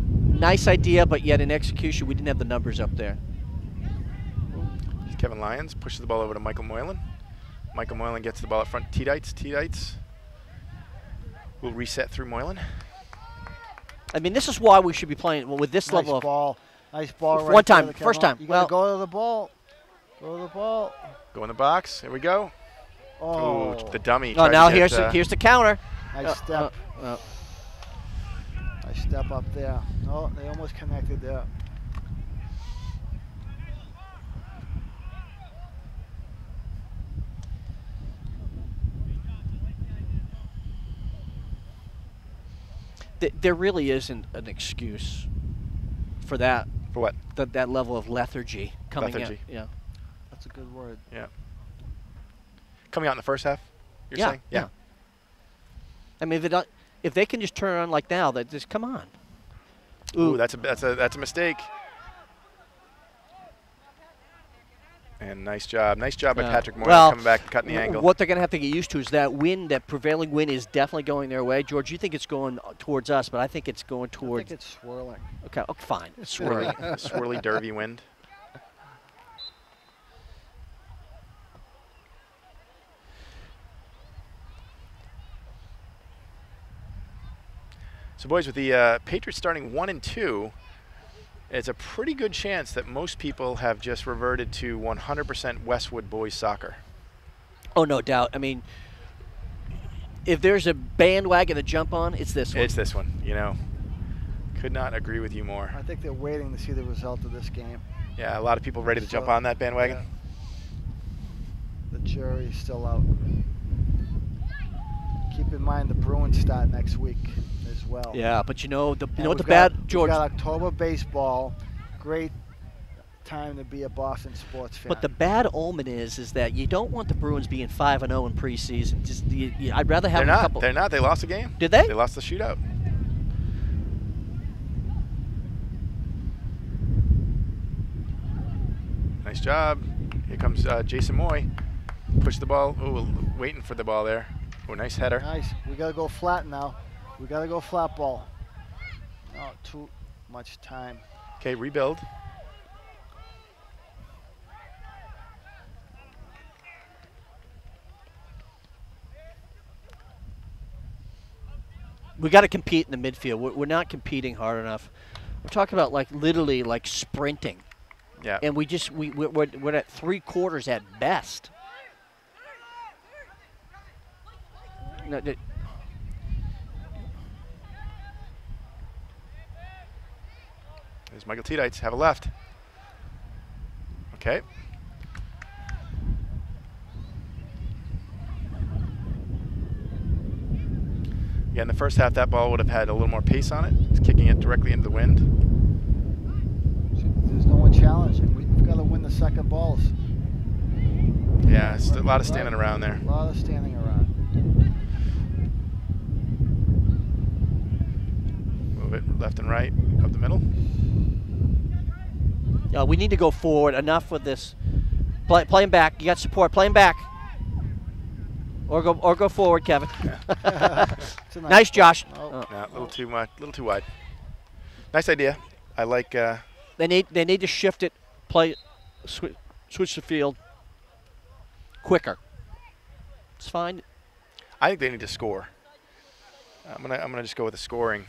nice idea, but yet in execution, we didn't have the numbers up there. Kevin Lyons pushes the ball over to Michael Moylan. Michael Moylan gets the ball up front. T-Dites will reset through Moylan. I mean, this is why we should be playing with this level of ball. Nice ball. One time, first time. You gotta go to the ball. Go to the ball. Go in the box. Here we go. Oh, ooh, the dummy. Oh, now here's the counter. Nice step. Nice step up there. Oh, they almost connected there. There really isn't an excuse for that. For what? That level of lethargy coming in. Yeah. That's a good word. Yeah. Coming out in the first half, you're saying? Yeah. I mean, if they can just turn around like now, that just come on. Ooh, that's a mistake. And nice job by Patrick Moylan coming back and cutting the angle. What they're going to have to get used to is that wind, that prevailing wind, is definitely going their way. George, you think it's going towards us, but I think it's going towards. I think it's swirling. Okay, fine. Swirly, swirly, derby wind. So, boys, with the Patriots starting 1-2. It's a pretty good chance that most people have just reverted to 100% Westwood boys soccer. Oh, no doubt. I mean, if there's a bandwagon to jump on, it's this one. It's this one, you know. Could not agree with you more. I think they're waiting to see the result of this game. Yeah, a lot of people ready to jump on that bandwagon. Yeah. The jury's still out. Keep in mind the Bruins start next week as well. Yeah, but you know what the bad George. We've got October baseball. Great time to be a Boston sports fan. But the bad omen is that you don't want the Bruins being 5-0 in preseason. Just I'd rather have a couple. They're not. They lost a game. Did they? They lost the shootout. Nice job. Here comes Jason Moy. Push the ball. Ooh, waiting for the ball there. Oh, nice header. Nice. We got to go flat now. We got to go flat ball. No, too much time. Okay, rebuild. We got to compete in the midfield. We're not competing hard enough. We're talking about like literally like sprinting. Yeah. And we're at 3/4 at best. No, There's Michael Tedites. Have a left. Okay. Yeah, in the first half, that ball would have had a little more pace on it. It's kicking it directly into the wind. There's no one challenging. We've got to win the second balls. Yeah, it's a lot of standing around there. A lot of standing around. Move it left and right, up the middle. we need to go forward. Enough with this. Play him back. You got support. Play him back. Or go forward, Kevin. Nice, Josh. Oh. Yeah, a little too much, a little too wide. Nice idea. I like. They need to shift it. Switch the field quicker. It's fine. I think they need to score. I'm gonna just go with the scoring.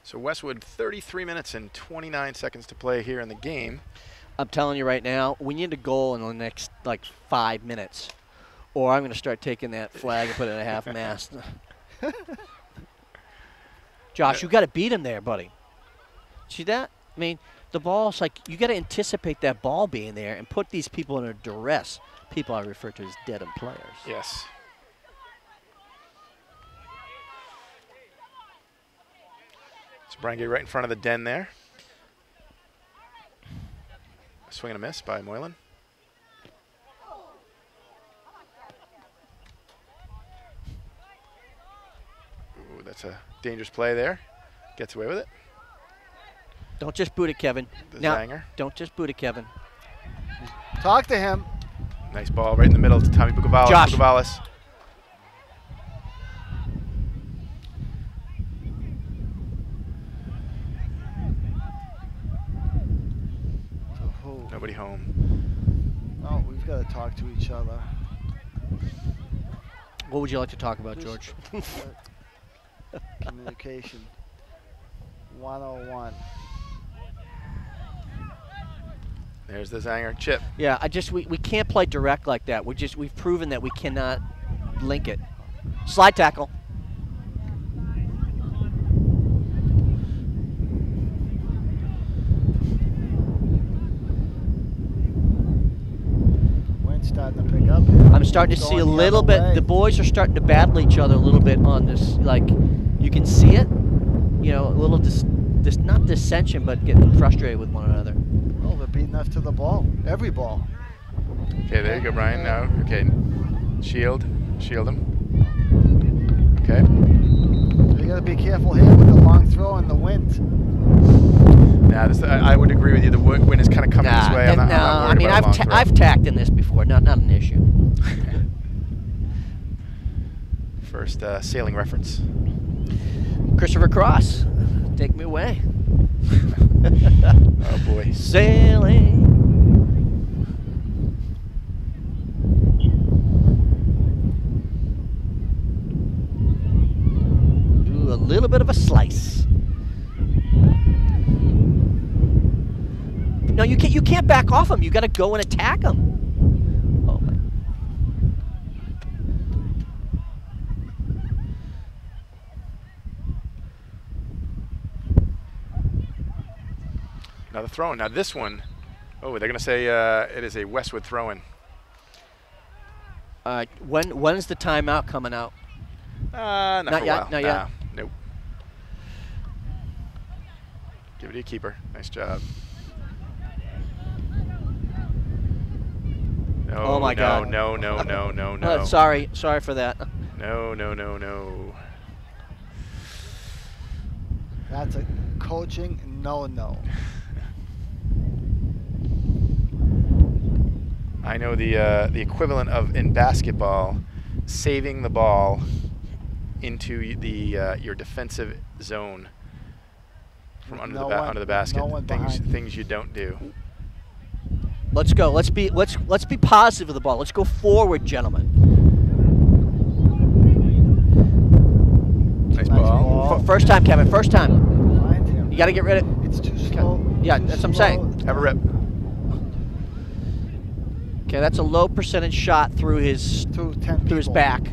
So Westwood, 33 minutes and 29 seconds to play here in the game. I'm telling you right now, we need a goal in the next like 5 minutes, or I'm going to start taking that flag and put it in a half mast. Josh, you got to beat him there, buddy. See that? I mean, the ball's like you got to anticipate that ball being there and put these people in a duress. People I refer to as Dedham players. Yes. So Brian Gay right in front of the den there. Swing and a miss by Moylan. Ooh, that's a dangerous play there. Gets away with it. Don't just boot it, Kevin. The now, zanger. don't just boot it, Kevin. Talk to him. Nice ball right in the middle to Tommy Bukavalis. Josh. Bukavalis. Nobody home. Oh, we've got to talk to each other. What would you like to talk about, George? Communication. 101. There's the zanger. Chip. Yeah, we can't play direct like that. We've proven that we cannot link it. Slide tackle. Wind's starting to pick up. I'm starting to see a little bit. The boys are starting to battle each other a little bit on this. Like, you can see it. You know, a little not dissension, but getting frustrated with one another. Oh, they're beating us to the ball. Every ball. Okay, there you go, Brian. Now, okay, shield him. Okay. You got to be careful here with the long throw and the wind. Nah, I would agree with you. The wind is kind of coming this way. I'm not I worried mean, about a long throw. I've tacked in this before. Not an issue. First sailing reference. Christopher Cross, take me away. Oh boy. Sailing. Ooh, a little bit of a slice. No, you can't back off him. You got to go and attack him. Oh my. Another throw-in. Now this one, oh, they're going to say it is a Westwood throw-in. When is the timeout coming out? Not for a yet. while. Not yet. Nope. Give it to your keeper. Nice job. No, Oh my God. No. Sorry for that. No. That's a coaching no. I know the equivalent of in basketball, saving the ball into the your defensive zone from under the basket. Things you don't do. Let's go. Let's be positive with the ball. Let's go forward, gentlemen. Nice ball. First time, Kevin. First time. Find him. You got to get rid of. It's too slow. Yeah, that's what I'm saying. Have a rip. Okay, that's a low percentage shot through his his back. It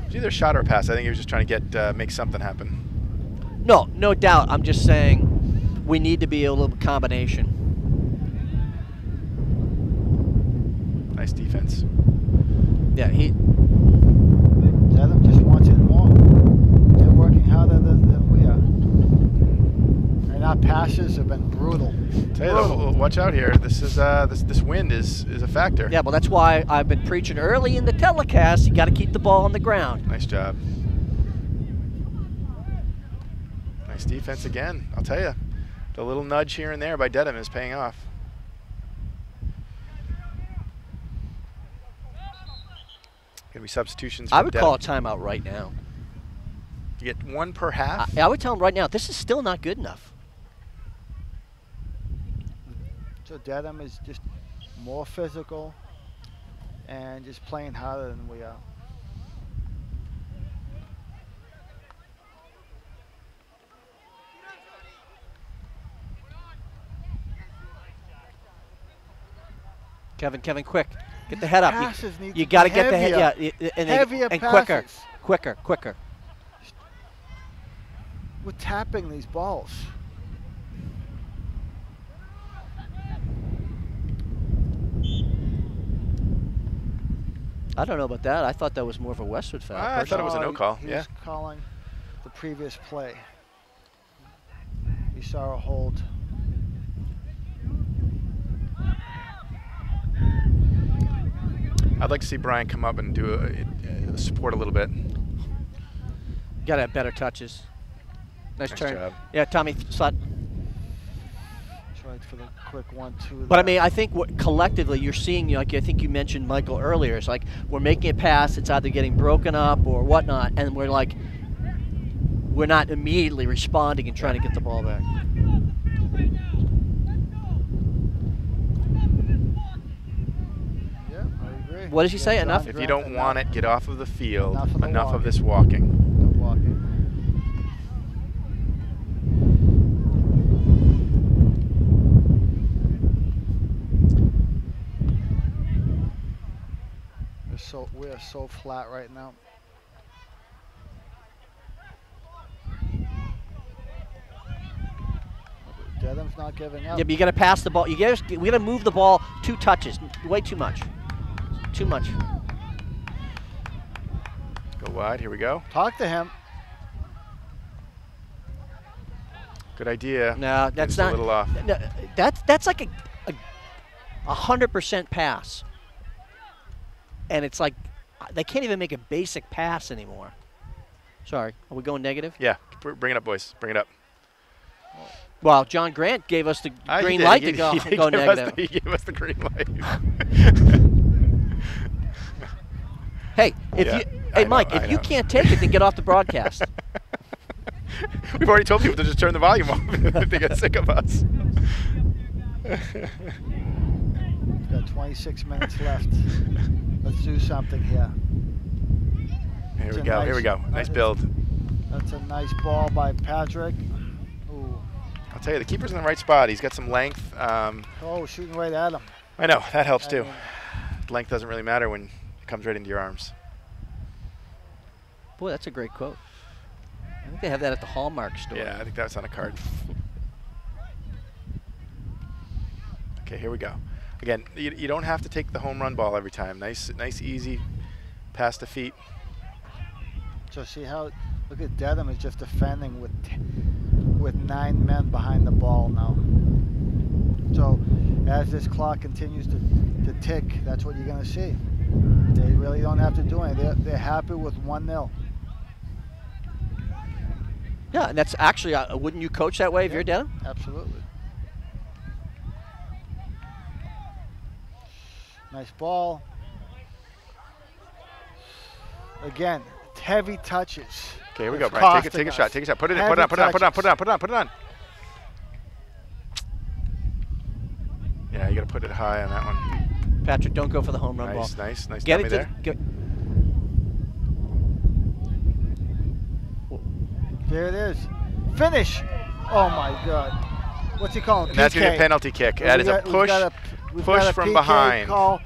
was either a shot or a pass. I think he was just trying to get make something happen. No doubt. I'm just saying we need to be a little combination. Nice defense. Yeah, Dedham just wants it more. They're working harder than we are. And our passes have been brutal. Tell you though, watch out here. This is this wind is a factor. Yeah, well, that's why I've been preaching early in the telecast. You got to keep the ball on the ground. Nice job. Nice defense again. I'll tell you, the little nudge here and there by Dedham is paying off. Gonna be substitutions. I would call a timeout right now. You get one per half. I would tell him right now. This is still not good enough. So Dedham is just more physical and just playing harder than we are. Kevin, quick. Get the head up. You got to get the head, and quicker. We're tapping these balls. I don't know about that. I thought that was more of a Westwood foul. I thought it was a no call. He was calling the previous play. He saw a hold. I'd like to see Brian come up and do a support a little bit. Got to have better touches. Nice turn. Job. Yeah, Tommy Slut. Tried for the quick 1-2. But I mean, I think what collectively you're seeing, like I think you mentioned Michael earlier, it's like we're making a pass, it's either getting broken up or whatnot, and we're not immediately responding and trying to get the ball back. Yeah, I agree. What does he say? Enough? If you don't want it, get off of the field. Enough of this walking. We're so flat right now. Dedham's not giving up. Yeah, but you got to pass the ball. We got to move the ball 2 touches. Way too much. Too much. Go wide. Here we go. Talk to him. Good idea. No, that's not. A little off. No, that's like a 100% pass. And it's like they can't even make a basic pass anymore. Sorry, are we going negative? Yeah, bring it up, boys. Bring it up. Well, John Grant gave us the green light to go negative. He gave us the green light. Hey, Mike, if you can't take it, then get off the broadcast. We've already told people to just turn the volume off if they get sick of us. We've got 26 minutes left. Let's do something here. Here we go. Nice build. That's a nice ball by Patrick. Ooh. I'll tell you, the keeper's in the right spot. He's got some length. Shooting right at him. I know, that helps too. Length doesn't really matter when it comes right into your arms. Boy, that's a great quote. I think they have that at the Hallmark store. Yeah, I think that's on a card. Okay, here we go. Again, you don't have to take the home run ball every time. Nice, easy pass to feet. So see how, look at Dedham is just defending with 9 men behind the ball now. So as this clock continues to tick, that's what you're going to see. They really don't have to do anything. They're happy with 1-0. Yeah, and that's actually, wouldn't you coach that way if you're Dedham? Absolutely. Nice ball. Again, heavy touches. Okay, here we go, It's Brian. Take costing a shot. us. Take a shot. Put it in. Heavy Put it on. Put it on. Put it on. touches. Put it on. Put it on. Yeah, you got to put it high on that one. Patrick, don't go for the home run ball. Nice. Get Dummy it there. There it is. Finish. Oh my God. What's he calling? And that's going to be a penalty kick. That is a push from PK behind. Call.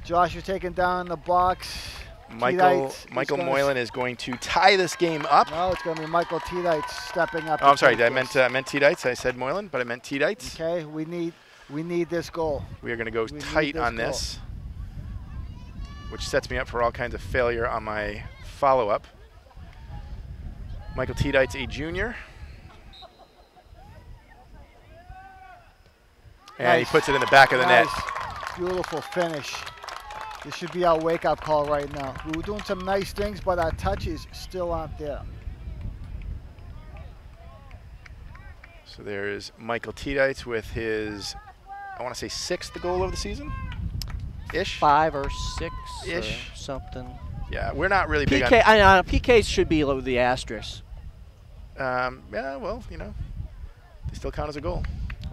Josh is taken down in the box. Michael Moylan is going to tie this game up. No, it's going to be Michael Tiedites stepping up. Oh, I'm sorry. I meant Tiedites. I said Moylan, but I meant Tiedites. Okay, we need this goal. We are going to go tight on this, which sets me up for all kinds of failure on my follow-up. Michael Tiedites, a junior. And he puts it in the back of the net. Beautiful finish. This should be our wake-up call right now. We were doing some nice things, but our touches still aren't there. So there is Michael Tiedites with his, I want to say, 6th goal of the season? Ish? 5 or 6 ish or something. Yeah, we're not really big on PKs should be with the asterisk. Yeah, well, you know, they still count as a goal.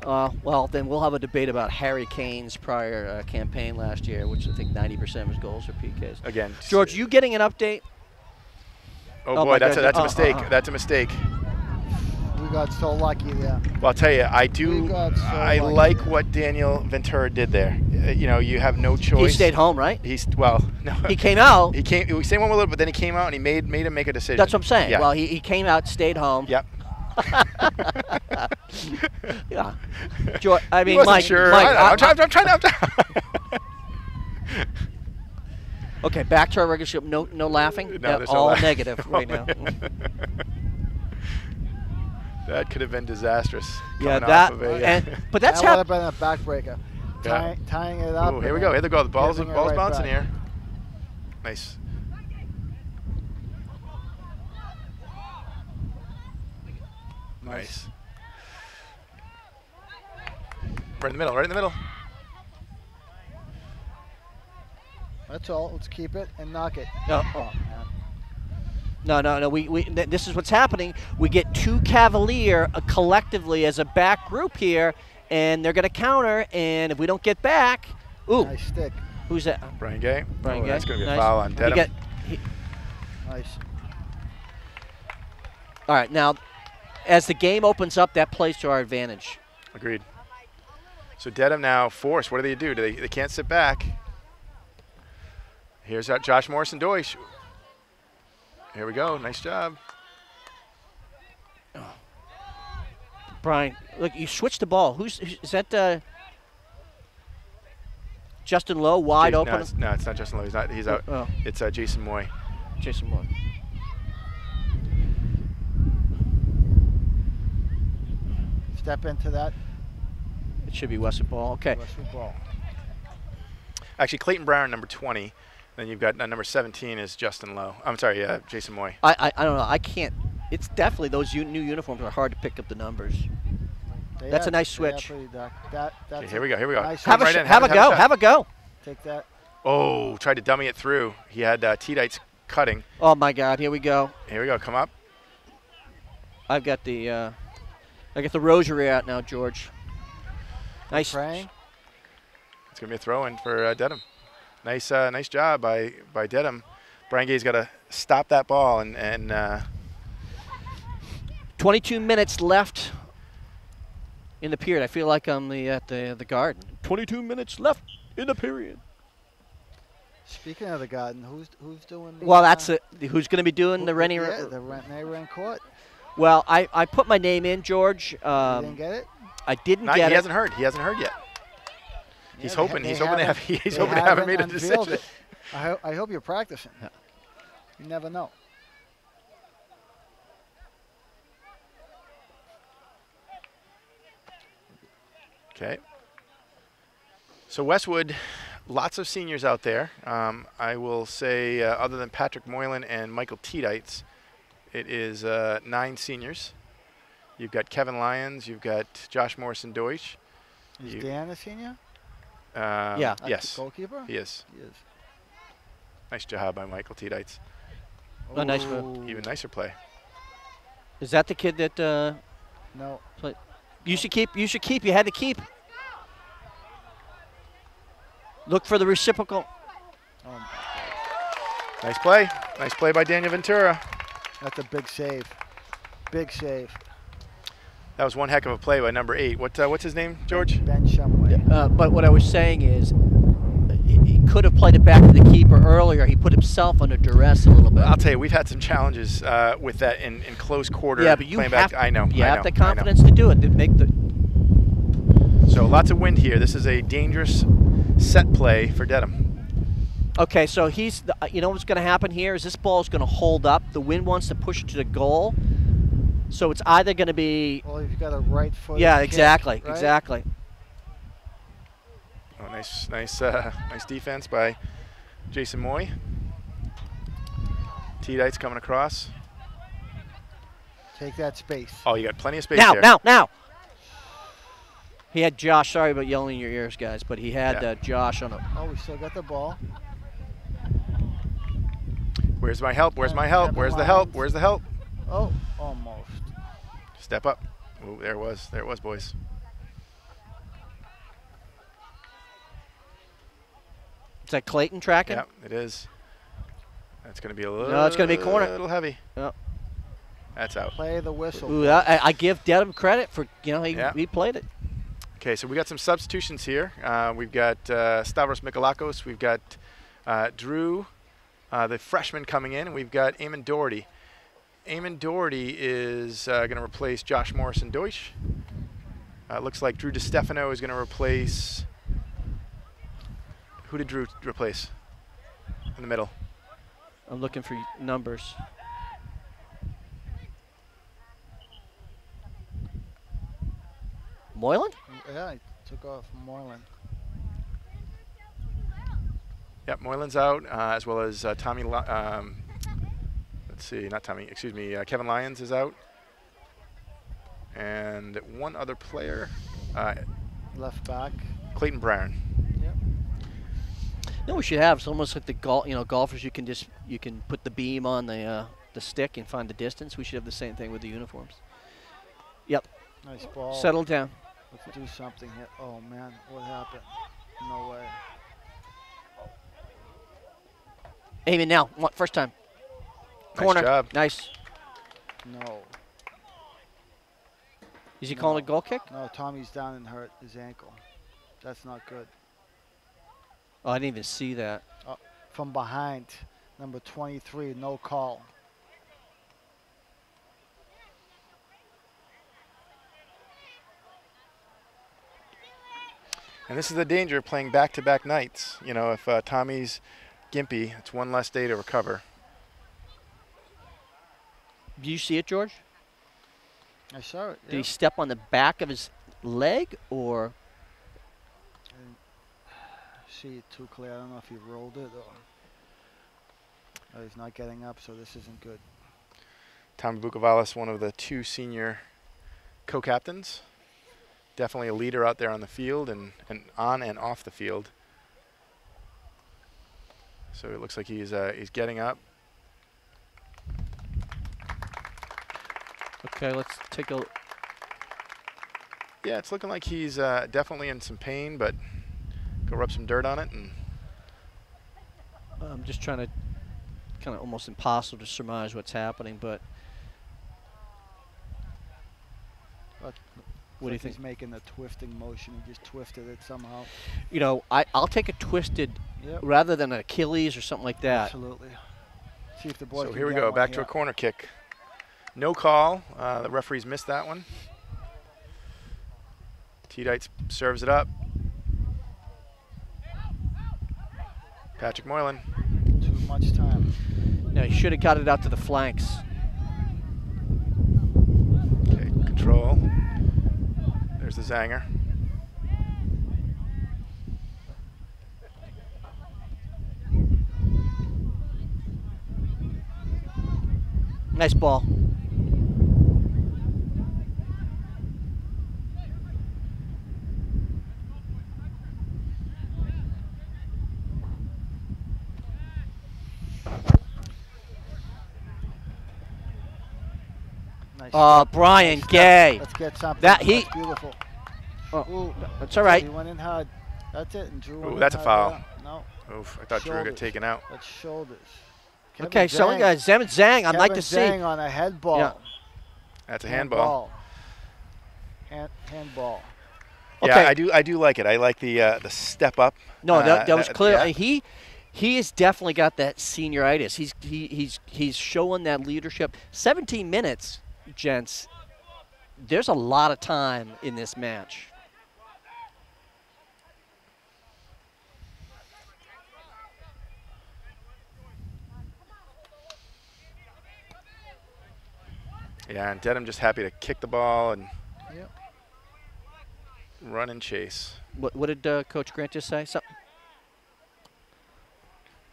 Well, then we'll have a debate about Harry Kane's prior campaign last year, which I think 90% of his goals are PKs. Again, George, you getting an update? Oh boy, that's a mistake. That's a mistake. We got so lucky there. Well, I'll tell you, I like what Daniel Ventura did there. You know, you have no choice. He stayed home, right? No. He came out. He stayed home a little, but then he came out and he made him make a decision. That's what I'm saying. Yeah. Well, he came out, stayed home. Yep. Yeah. I mean, Mike. Sure. I'm trying to. Okay, back to our regular show. No laughing. No, there's all no negative right now. That could have been disastrous. Yeah, but that's that would have been a backbreaker. Yeah. Tying it up. Ooh, here we go. Here they go. The ball's right bouncing back. here. Nice. Nice. Right in the middle. That's all. Let's keep it and knock it. No. Oh, man. No. This is what's happening. We get too cavalier collectively as a back group here, and they're going to counter. And if we don't get back, ooh. Nice stick. Who's that? Brian Gay. Brian Gay. That's going to be a foul on Dedham. Nice. All right, now, as the game opens up, that plays to our advantage. Agreed. So Dedham now forced. What do they do? They can't sit back. Here's Josh Morrison Deutsch. Here we go. Nice job. Brian, look, you switched the ball. Is that? Justin Lowe wide open. No, it's not Justin Lowe. He's out. Oh. It's Jason Moy. Jason Moy. Step into that. It should be Westwood ball. Okay. Westwood ball. Actually, Clayton Brown, number 20. Then you've got number 17 is Justin Lowe. I'm sorry, Jason Moy. I don't know. I can't. It's definitely those new uniforms are hard to pick up the numbers. That's a nice switch. That's here we go. Nice have a go. Take that. Oh, tried to dummy it through. He had Tiedites cutting. Oh my God! Here we go. Here we go. Come up. I've got the rosary out now, George. Nice. Praying. It's gonna be a throw-in for Dedham. Nice job by Dedham. Brian Gay's got to stop that ball and 22 minutes left in the period. I feel like I'm at the Garden. 22 minutes left in the period. Speaking of the Garden, who's doing the? Well, that's it. Who's going to be doing the Rennie? Yeah, the Rennie Court. Well, I put my name in, George. You didn't get it? I didn't get it. He hasn't heard. He hasn't heard yet. He's hoping to have made a decision. I hope you're practicing. Yeah. You never know. Okay. So Westwood, lots of seniors out there. I will say, other than Patrick Moylan and Michael Tiedites, it is 9 seniors. You've got Kevin Lyons. You've got Josh Morrison Deutsch. Is Dan a senior? Yeah. Yes. Goalkeeper? He is. He is. Nice job by Michael Tiedites. Oh, nice move. Even nicer play. Is that the kid that No. played? You should keep. You should keep. You had to keep. Look for the reciprocal. Oh, my God. Nice play. Nice play by Daniel Ventura. That's a big save. Big save. That was one heck of a play by number 8. What's his name, George? Ben Shumway. But what I was saying is, he could have played it back to the keeper earlier. He put himself under duress a little bit. I'll tell you, we've had some challenges with that in close quarter. Yeah, but you playing have. Back. I know. You I have know, the confidence to do it. To make the. So lots of wind here. This is a dangerous set play for Dedham. Okay, so you know what's going to happen here is this ball is going to hold up. The wind wants to push it to the goal. So it's either going to be. Well, if you got a right foot. Yeah, kick, exactly, right? exactly. Oh, nice defense by Jason Moy. Tiedites coming across. Take that space. Oh, you got plenty of space Now, there. now. He had Josh. Sorry about yelling in your ears, guys, but he had Josh on a. Oh, we still got the ball. Where's my help? Where's my help? Where's the help? Where's the help? Oh, almost. Step up. Ooh, there it was. There it was, boys. Is that Clayton tracking? Yeah, it is. That's going to be a little. No, it's going to be corner. A little heavy. Yep. That's out. Play the whistle. Ooh, I give Dedham credit for he played it. Okay, so we got some substitutions here. We've got Stavros Mikalakos. We've got Drew, the freshman, coming in. And we've got Eamon Doherty. Eamon Doherty is going to replace Josh Morrison-Deutsch. Looks like Drew DiStefano is going to replace. Who did Drew replace in the middle? I'm looking for numbers. Moylan? Yeah, he took off Moreland. Yep, Moylan's out, as well as Tommy. Let's see, not Tommy. Excuse me. Kevin Lyons is out, and one other player. Left back. Clayton Brown. Yep. You know, we should have. It's almost like the golfers. You can put the beam on the stick and find the distance. We should have the same thing with the uniforms. Yep. Nice ball. Settle down. Let's do something here. Oh man, what happened? No way. Aiming now. First time. Corner. Nice job. Nice. No. Is he calling a goal kick? No, Tommy's down and hurt his ankle. That's not good. Oh, I didn't even see that. From behind, number 23, no call. And this is the danger of playing back-to-back nights. You know, if Tommy's gimpy, it's one less day to recover. Do you see it, George? I saw it. Did he step on the back of his leg, or? I didn't see it too clear. I don't know if he rolled it or. Oh, he's not getting up, so this isn't good. Tommy Bukavalis, one of the 2 senior co-captains. Definitely a leader out there on the field and on and off the field. So it looks like he's getting up. Okay, let's take a. Yeah, it's looking like he's definitely in some pain, but go rub some dirt on it. And I'm just trying to, kind of almost impossible to surmise what's happening, but. What do you think? He's making a twisting motion. He just twisted it somehow. You know, I'll take a twisted rather than an Achilles or something like that. Absolutely. See if the boys. so here we go, back to a corner kick. No call. The referees missed that one. Tiedites serves it up. Patrick Moylan. Too much time. Now he should have got it out to the flanks. Okay, control. There's the zanger. Nice ball. Nice Brian nice Gay. Let's get something. That's beautiful. Oh, that's all right. He went in hard. That's it. And Drew went Ooh, in that's a hard. foul. No. Oof, I thought Drew got taken out. That's shoulders. Okay, so we got Zhang. I'd like to see. Zhang on a head ball. Yeah. That's a handball. Handball. Yeah, I do like it. I like the step up. No, that was clear. Yeah. He has definitely got that senioritis. He's showing that leadership. 17 minutes, gents. There's a lot of time in this match. Yeah, and Dedham just happy to kick the ball and Yep. run and chase. What did Coach Grant just say? Something.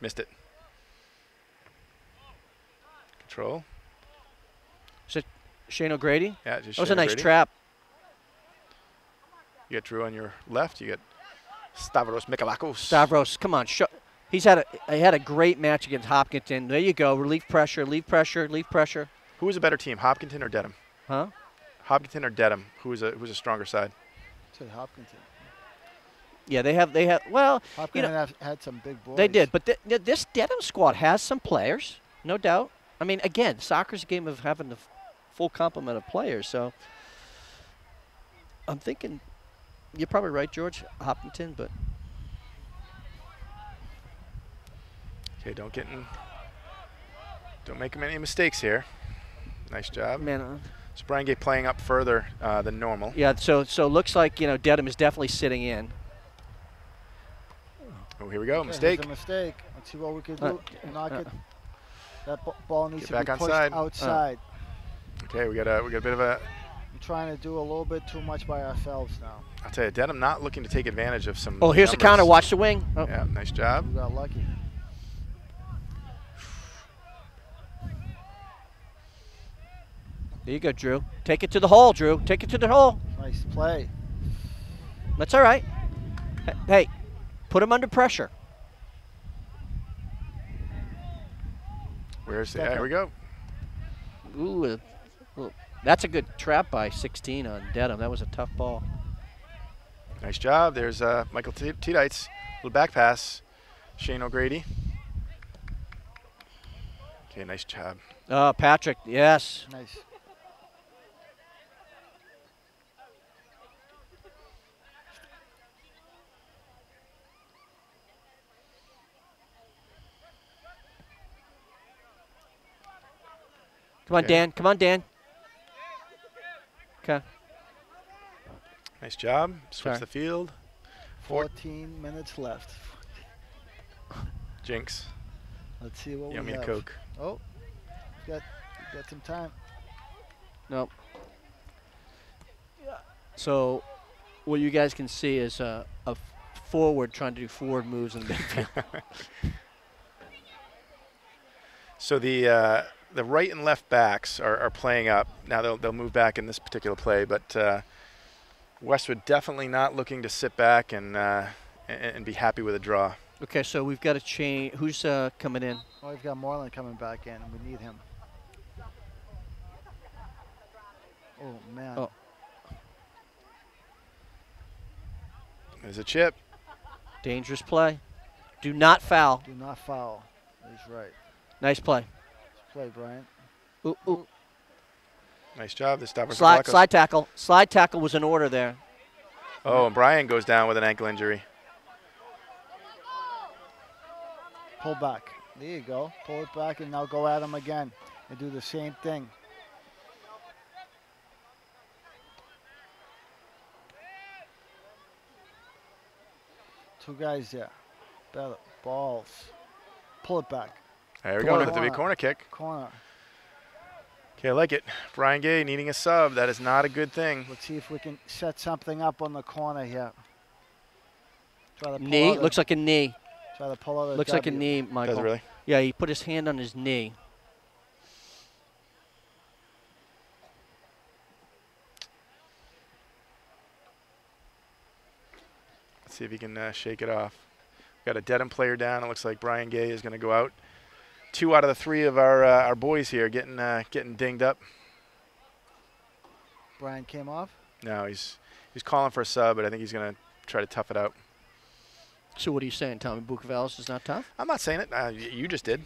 Missed it. Control. Is it Shane O'Grady? Yeah, just That was a Shane nice O'Grady. trap. You got Drew on your left. You got Stavros Mikalakos. Stavros, come on. He had a great match against Hopkinton. There you go. Relief pressure, leave pressure, leave pressure. Who was a better team, Hopkinton or Dedham? Huh? Hopkinton or Dedham? Who's a stronger side? To Hopkinton. Yeah, they have. Well, Hopkinton had some big boys. they did, but this Dedham squad has some players, no doubt. I mean, again, soccer's a game of having the full complement of players. So I'm thinking you're probably right, George. Hopkinton, but Okay, don't make any mistakes here. Nice job. man. So Brian Gay playing up further than normal. Yeah. So looks like Dedham is definitely sitting in. Oh, here we go. Okay, mistake. here's a mistake. Let's see what we can do. Knock it. That ball needs to back be on pushed side. outside. Okay, we got a bit of a. We're trying to do a little bit too much by ourselves now. I'll tell you, Dedham not looking to take advantage of some. Oh, here's the numbers. counter. Watch the wing. Oh. Yeah, nice job. We got lucky. There you go, Drew. Take it to the hole, Drew. Take it to the hole. Nice play. That's all right. Hey, put him under pressure. Where's the? Yeah, here we go. Ooh, that's a good trap by 16 on Dedham. That was a tough ball. Nice job. There's Michael Tidites. Little back pass. Shane O'Grady. Okay, nice job. Patrick, yes. Nice. Come on, Okay. Dan. Come on, Dan. Okay. Nice job. Switch Sorry. the field. 14 minutes left. Jinx. Let's see what Yummy we have. Coke. Oh, we got some time. Nope. So, what you guys can see is a forward trying to do forward moves in the midfield. So the right and left backs are playing up. Now they'll move back in this particular play, but Westwood definitely not looking to sit back and be happy with a draw. Okay, so we've got to change. Who's coming in? Oh, we've got Moreland coming back in. We need him. Oh, man. Oh. There's a chip. Dangerous play. Do not foul. Do not foul. He's right. Nice play. Let's play, Brian. Ooh, ooh. Nice job. This stopper. Slide tackle. Slide tackle was in order there. Oh, and Brian goes down with an ankle injury. Pull back. There you go. Pull it back and now go at him again and do the same thing. Two guys there. Better. Balls. Pull it back. There we go. That's a big corner kick. Corner. Okay, I like it. Brian Gay needing a sub. That is not a good thing. Let's see if we can set something up on the corner here. Try to pull Knee. out Looks like a knee. Try to pull out a Looks like a W. knee, Michael. Does it really? Yeah, he put his hand on his knee. Let's see if he can shake it off. Got a Dedham player down. It looks like Brian Gay is going to go out. 2 out of the 3 of our boys here getting dinged up. Brian came off? No, he's calling for a sub, but I think he's going to try to tough it out. So what are you saying, Tommy Bucavalis is not tough? I'm not saying it. You just did.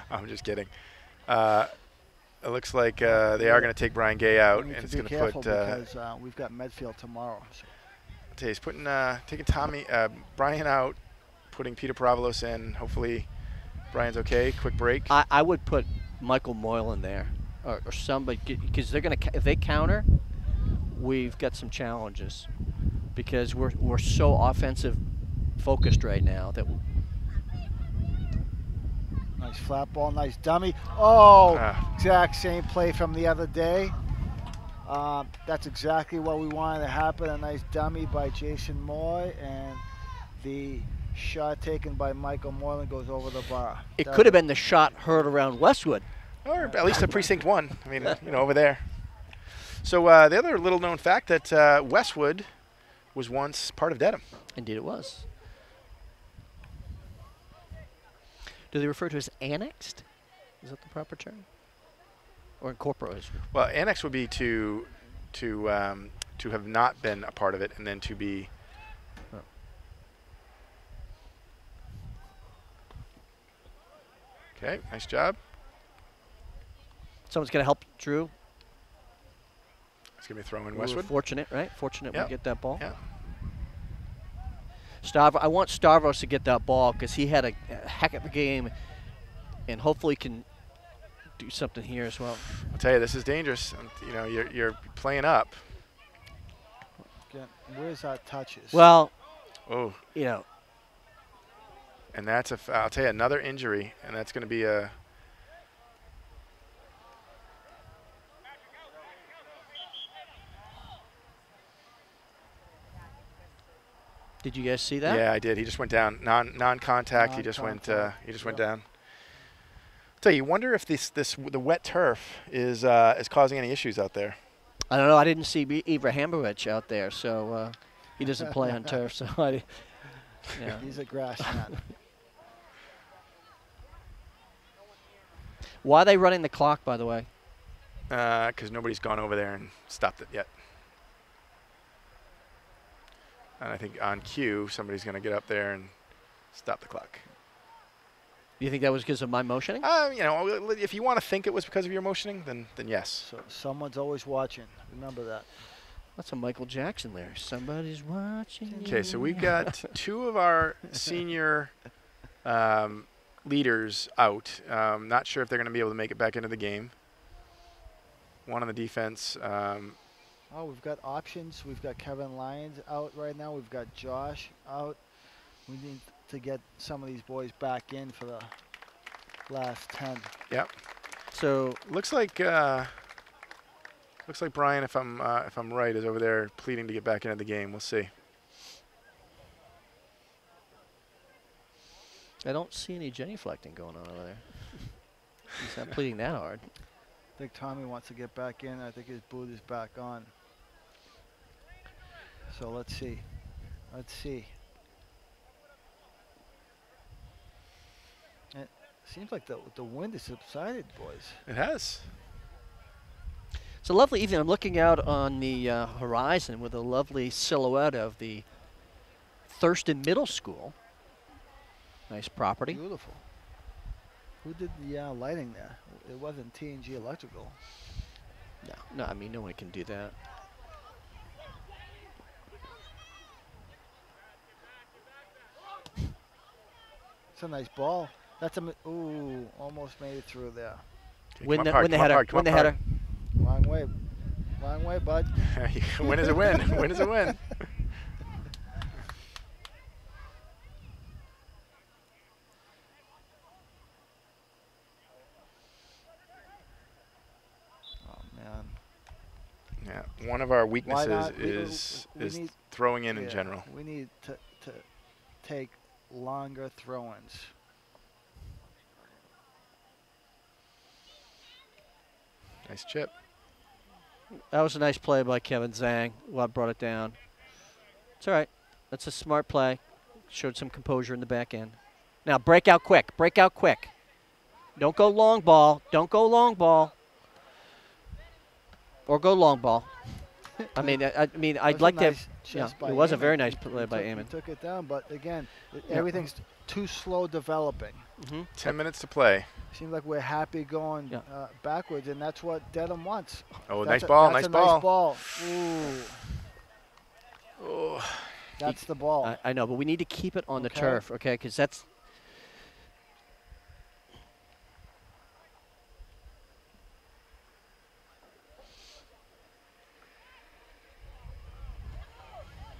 I'm just kidding. It looks like they are going to take Brian Gay out, and it's going to put. Because we've got Medfield tomorrow. So. I'll tell you, he's putting taking Brian out, putting Peter Provolos in. Hopefully, Brian's okay. Quick break. I would put Michael Moylan there, or somebody, because they're going to, if they counter, we've got some challenges, because we're so offensive focused right now that. Nice flat ball, nice dummy. Oh, exact same play from the other day. That's exactly what we wanted to happen. A nice dummy by Jason Moy, and the shot taken by Michael Moylan goes over the bar. It could have been the shot heard around Westwood. Or at least a precinct 1. I mean, over there. So the other little known fact that Westwood was once part of Dedham. Indeed it was. Do they refer to it as annexed? Is that the proper term? Or incorporated? Well, annexed would be to have not been a part of it, and then to be. Oh. Okay, nice job. Someone's going to help Drew. It's going to be a throw in We Westwood. were fortunate, right? Fortunate we get that ball. Yeah. I want Stavros to get that ball because he had a heck of a game, and hopefully can do something here as well. I'll tell you, this is dangerous. You're playing up. Where's that touches? Well, oh, and that's I'll tell you, another injury, and that's going to be a. Did you guys see that? Yeah, I did. He just went down. Non-contact. He just went down. Tell you, wonder if the wet turf is causing any issues out there. I don't know. I didn't see Ibrahimovic out there, so he doesn't play on turf. So he's a grass man. Why are they running the clock, by the way? Because nobody's gone over there and stopped it yet. And I think on cue, somebody's going to get up there and stop the clock. You think that was because of my motioning? If you want to think it was because of your motioning, then yes. So someone's always watching. Remember that. That's a Michael Jackson lyric. Somebody's watching. Okay, so we've got 2 of our senior leaders out. Not sure if they're going to be able to make it back into the game. One on the defense. We've got options. We've got Kevin Lyons out right now. We've got Josh out. We need to get some of these boys back in for the last 10. Yep. So looks like Brian, if I'm right, is over there pleading to get back into the game. We'll see. I don't see any genuflecting going on over there. He's not pleading that hard. I think Tommy wants to get back in. I think his boot is back on. So let's see. It seems like the wind has subsided, boys. It has. It's a lovely evening. I'm looking out on the horizon with a lovely silhouette of the Thurston Middle School. Nice property. Beautiful. Who did the lighting there? It wasn't T&G Electrical. No, I mean, no one can do that. It's a nice ball. That's ooh, almost made it through there. Okay, Win the header. Wrong way, bud. Win is a win. Win is a win. Yeah, one of our weaknesses is throwing in general. We need to take longer throw-ins. Nice chip. That was a nice play by Kevin Zhang. Watt brought it down. It's all right. That's a smart play. Showed some composure in the back end. Now break out quick. Break out quick. Don't go long ball. Don't go long ball. Or go long ball. I mean, I'd like to. Nice Yeah, chest by it was a Eamon. very nice play by He Eamon. took it down, but again, Yeah. everything's too slow developing. 10 minutes to play. Seems like we're happy going backwards, and that's what Dedham wants. Oh, That's nice ball, that's nice a ball. Nice ball. Ooh. Oh. That's the ball. I know, but we need to keep it on the turf, okay? Because that's.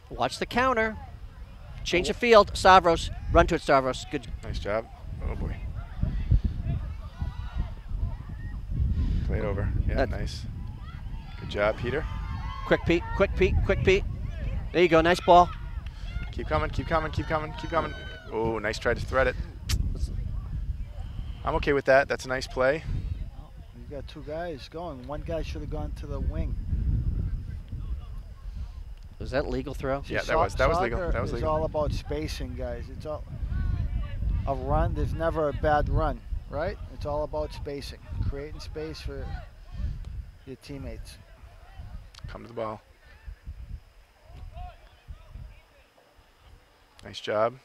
Watch the counter. Change the field. Stavros. Run to it, Stavros. Good. Nice job. Oh, boy. Play it over. Yeah, nice. Good job, Peter. Quick Pete. Quick Pete. Quick Pete. There you go. Nice ball. Keep coming, keep coming, keep coming, keep coming. Oh, nice try to thread it. I'm okay with that. That's a nice play. You got two guys going. One guy should have gone to the wing. Was that legal throw? Yeah, that was legal. That was legal. It's all about spacing, guys. It's all a run. There's never a bad run, right? It's all about spacing, creating space for your teammates. Come to the ball. Nice job.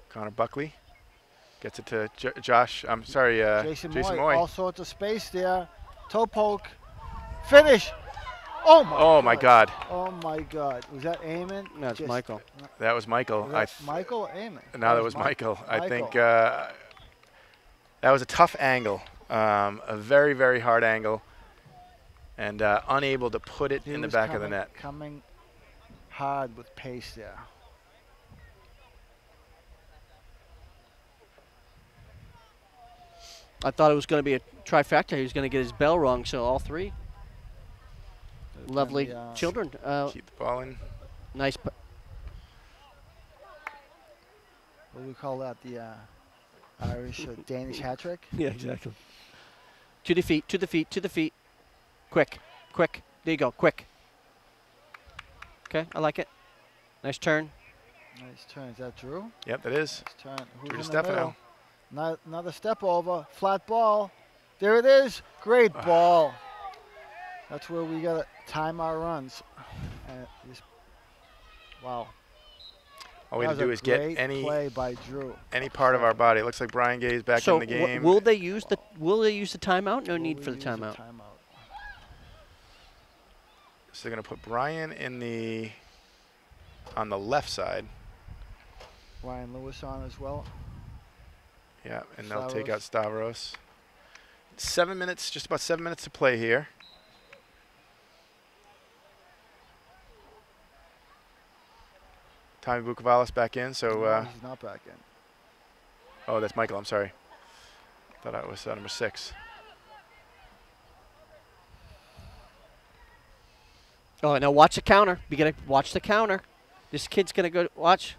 Connor Buckley gets it to Josh. I'm sorry, Jason Moy. All sorts of space there. Toe poke. Finish. Oh my God. Oh my God. Was that Eamon? That's Michael. That was Michael. Was that Michael or Eamon? No, that was Michael. I think that was a tough angle. A very, very hard angle. And unable to put it in the back of the net. Coming hard with pace there. I thought it was going to be a trifecta. He was going to get his bell rung, so all three. Lovely children. Keep the ball in. Nice. What do we call that? The Irish Danish hat trick? Yeah, exactly. To the feet, to the feet, to the feet. Quick, quick. There you go, quick. Okay, I like it. Nice turn. Nice turn. Is that Drew? Yep, that is. Nice turn. Who's Drew in Stefano. the middle? Another step over. Flat ball. There it is. Great ball. That's where we got to time our runs. Wow. All we have to do is get play by Drew. any part of our body. It looks like Brian Gay is back in the game. Will they use the timeout? No need for the timeout. So they're going to put Brian on the left side. Ryan Lewis on as well. Yeah, and they'll take out Stavros. 7 minutes, just about 7 minutes to play here. Tommy Bukavalis back in, so... No, he's not back in. Oh, that's Michael, I'm sorry. Thought I was number 6. Oh, now watch the counter. You got to watch the counter. This kid's going to go, watch.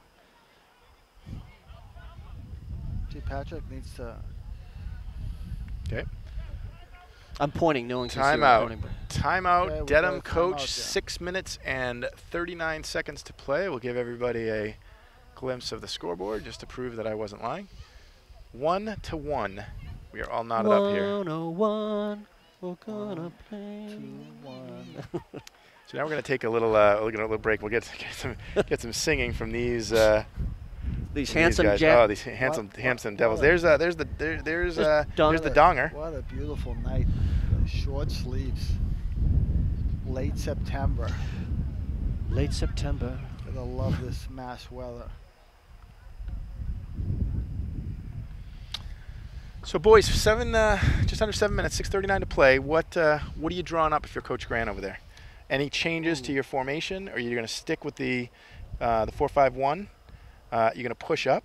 See, Patrick needs to... Okay. I'm pointing, no one can see Timeout. me pointing. Timeout. Okay, Dedham coach, 6 6 minutes and 39 seconds to play. We'll give everybody a glimpse of the scoreboard just to prove that I wasn't lying. 1-1. We are all knotted up here. 101. We're gonna play. 2-1. So now we're going to take a little break. We'll get some singing from these handsome guys. jet. Oh, these handsome devils. There's the donger. What a beautiful night. Short sleeves. Late September. Late September. Gonna love this Mass weather. So boys, just under 7 minutes, 6:39 to play. What are you drawing up if you're Coach Grant over there? Any changes to your formation? Or are you going to stick with the 4-5-1? You're going to push up.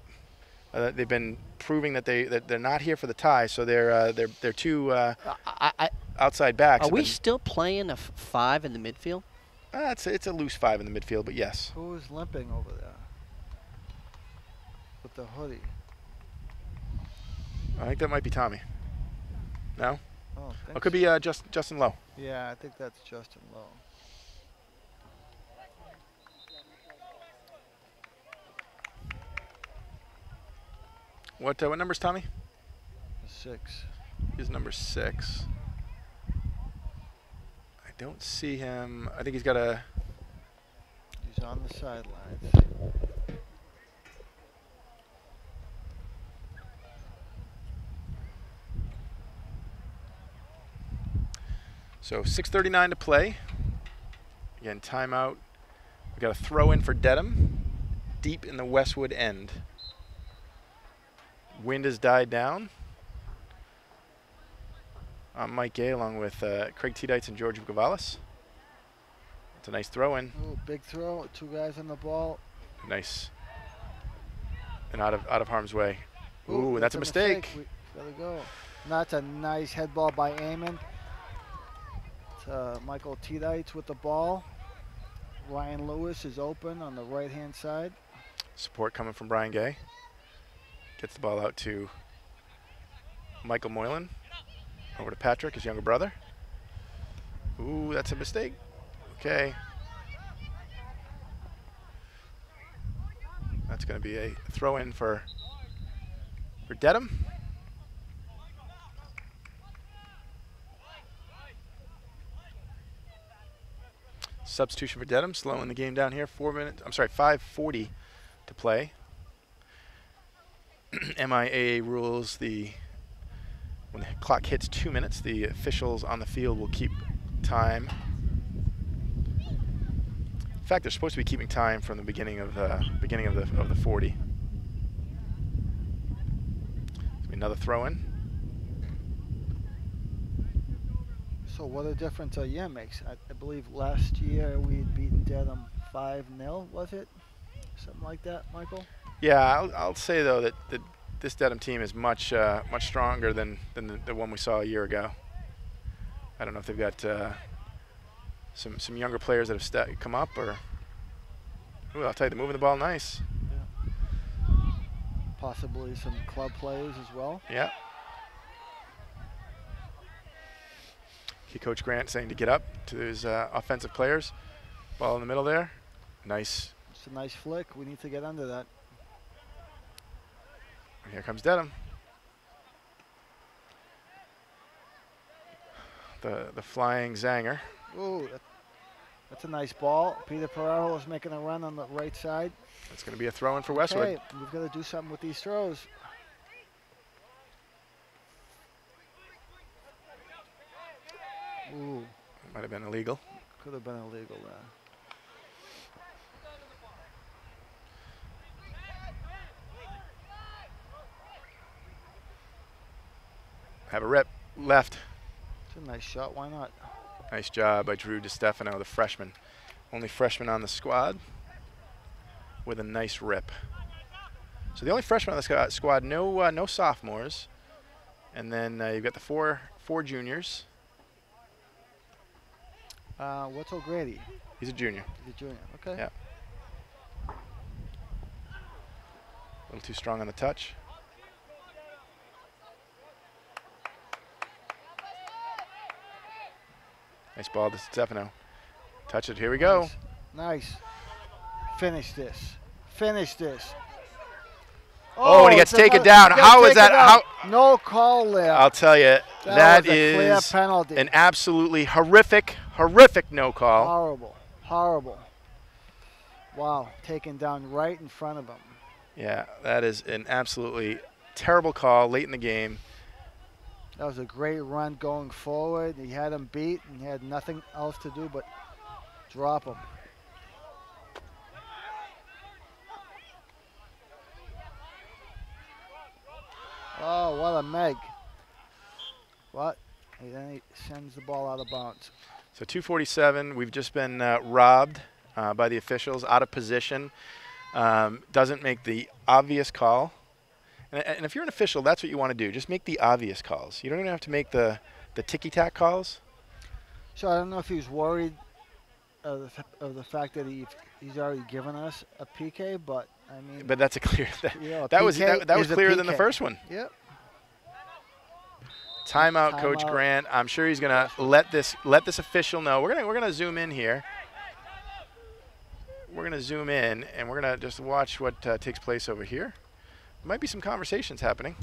They've been proving that they're not here for the tie, so they're two outside backs. Are we still playing a 5 in the midfield? It's a loose 5 in the midfield, but yes. Who is limping over there with the hoodie? I think that might be Tommy. No? Oh, it could be Justin Lowe. Yeah, I think that's Justin Lowe. What number's Tommy? 6. He's number 6. don't see him. I think he's got a. He's on the sidelines. So 6:39 to play. Again, timeout. We got a throw in for Dedham, deep in the Westwood end. Wind has died down. I'm Mike Gay along with Craig Tiedites and George Gavalis. It's a nice throw in. Ooh, big throw. 2 guys on the ball. Nice. And out of harm's way. Ooh, and that's a mistake. We gotta go. That's a nice head ball by Eamon. Michael Tiedites with the ball. Ryan Lewis is open on the right-hand side. Support coming from Brian Gay. Gets the ball out to Michael Moylan. Over to Patrick, his younger brother. Ooh, that's a mistake. Okay. That's going to be a throw-in for Dedham. Substitution for Dedham, slowing the game down here. 5:40 to play. MIAA rules, when the clock hits 2 minutes, the officials on the field will keep time. In fact, they're supposed to be keeping time from the beginning of the 40. Another throw-in. So what a difference a year makes. I believe last year we had beaten Dedham 5-0, was it? Something like that, Michael? Yeah, I'll say though that this Dedham team is much stronger than the one we saw a year ago. I don't know if they've got some younger players that have come up, or ooh, I'll tell you, they're moving the ball nice. Yeah. Possibly some club players as well. Yeah. Coach Grant saying to get up to his offensive players. Ball in the middle there. Nice. It's a nice flick. We need to get under that. Here comes Dedham. The flying Zanger. Ooh, that's a nice ball. Peter Pereiro is making a run on the right side. It's going to be a throw-in for Westwood. Okay, we've got to do something with these throws. Ooh. Might have been illegal. Could have been illegal there. Have a rip left. It's a nice shot. Why not? Nice job by Drew DiStefano, the freshman. Only freshman on the squad with a nice rip. So the only freshman on the squad, no sophomores. And then you've got the four juniors. What's O'Grady? He's a junior. He's a junior. Okay. Yeah. A little too strong on the touch. Nice ball to Stefano. Touch it. Here we go. Nice. Finish this. Finish this. Oh, and he gets taken down. How is that? How? No call there. I'll tell you, that was a clear is penalty. an absolutely horrific no call. Horrible. Horrible. Wow. Taken down right in front of him. Yeah, that is an absolutely terrible call late in the game. That was a great run going forward. He had him beat, and he had nothing else to do but drop him. Oh, what a meg. What? And then he sends the ball out of bounds. So 2:47, we've just been robbed by the officials, out of position. Doesn't make the obvious call. And if you're an official, that's what you want to do. Just make the obvious calls. You don't even have to make the ticky-tack calls. So I don't know if he was worried of the fact that he's already given us a PK, but I mean. But that's a clear. That was clearer than the first one. Yep. Timeout, Coach Grant. I'm sure he's gonna let this official know. We're gonna zoom in here. We're gonna zoom in and we're gonna just watch what takes place over here. There might be some conversations happening.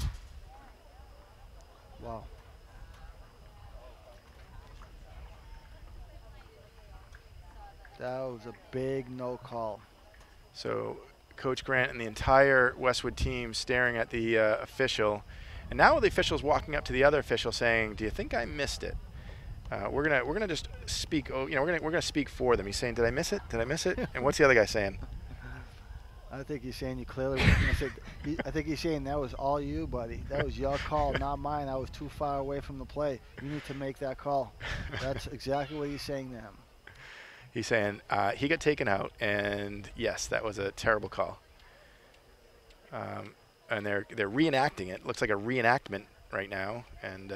Wow. That was a big no call. So Coach Grant and the entire Westwood team staring at the official, and now the official's walking up to the other official saying, "Do you think I missed it?" We're gonna just speak. Oh, we're gonna speak for them. He's saying, "Did I miss it? Did I miss it?" And what's the other guy saying? I think he's saying you clearly. I think he's saying that was all you, buddy. That was your call, not mine. I was too far away from the play. You need to make that call. That's exactly what he's saying to him. He's saying he got taken out, and yes, that was a terrible call. And they're reenacting it. Looks like a reenactment right now, and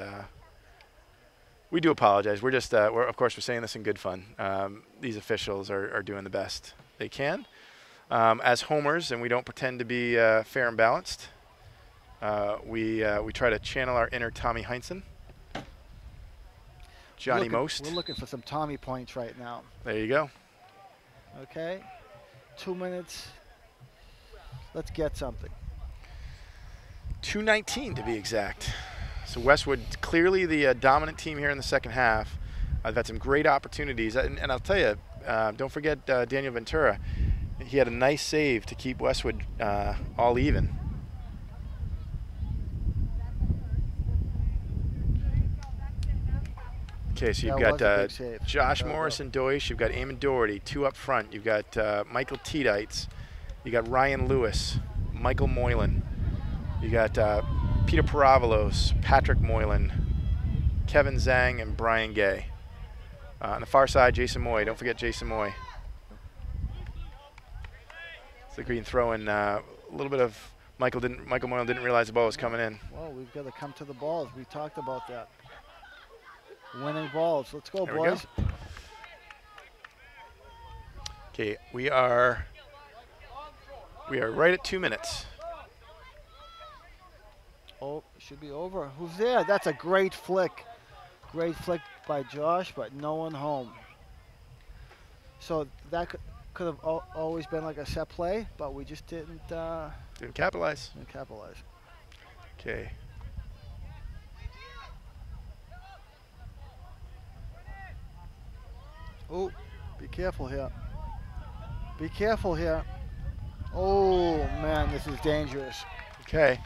we do apologize. We're just of course we're saying this in good fun. These officials are doing the best they can. As homers, and we don't pretend to be fair and balanced. We try to channel our inner Tommy Heinsohn. Johnny Most. We're looking for some Tommy points right now. There you go. Okay. 2 minutes. Let's get something. 2:19 to be exact. So Westwood clearly the dominant team here in the second half. I've had some great opportunities, and I'll tell you, don't forget Daniel Ventura. He had a nice save to keep Westwood all even. Okay, so you've got Josh Morris and Deutsch. You've got Eamon Doherty, 2 up front. You've got Michael Tiedites. You got Ryan Lewis, Michael Moylan. You got Peter Paravalos, Patrick Moylan, Kevin Zhang, and Brian Gay. On the far side, Jason Moy. Don't forget Jason Moy. It's like we can throw in a little bit of Michael Moylan didn't realize the ball was coming in. Well, we've got to come to the balls. We talked about that. Winning balls. Let's go, there boys. We go. Okay, we are right at 2 minutes. Oh, it should be over. Who's there? That's a great flick. Great flick by Josh, but no one home. So that could have always been like a set play, but we just didn't Capitalize. Didn't capitalize. Okay. Oh, be careful here. Be careful here. Oh man, this is dangerous. Okay.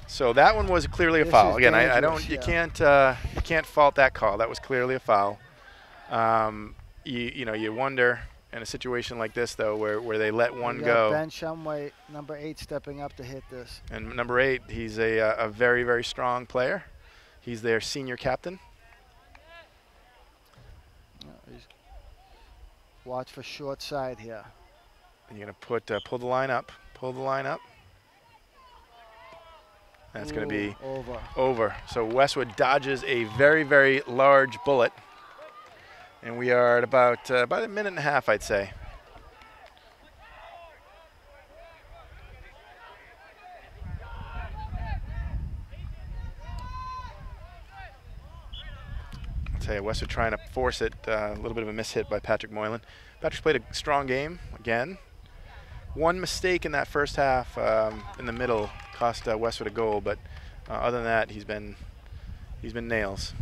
So that one was clearly a foul. Again, I don't. You can't fault that call. That was clearly a foul. You wonder in a situation like this though, where they let one go. Ben Shumway, number 8, stepping up to hit this. And number 8, he's a very, very strong player. He's their senior captain. Watch for short side here. And you're gonna pull the line up. Pull the line up. That's going to be over. So Westwood dodges a very, very large bullet. And we are at about a minute and a half, I'd say. I'll tell you, Westwood trying to force it. A little bit of a miss-hit by Patrick Moylan. Patrick's played a strong game again. One mistake in that first half in the middle cost Westwood a goal, but other than that, he's been nails.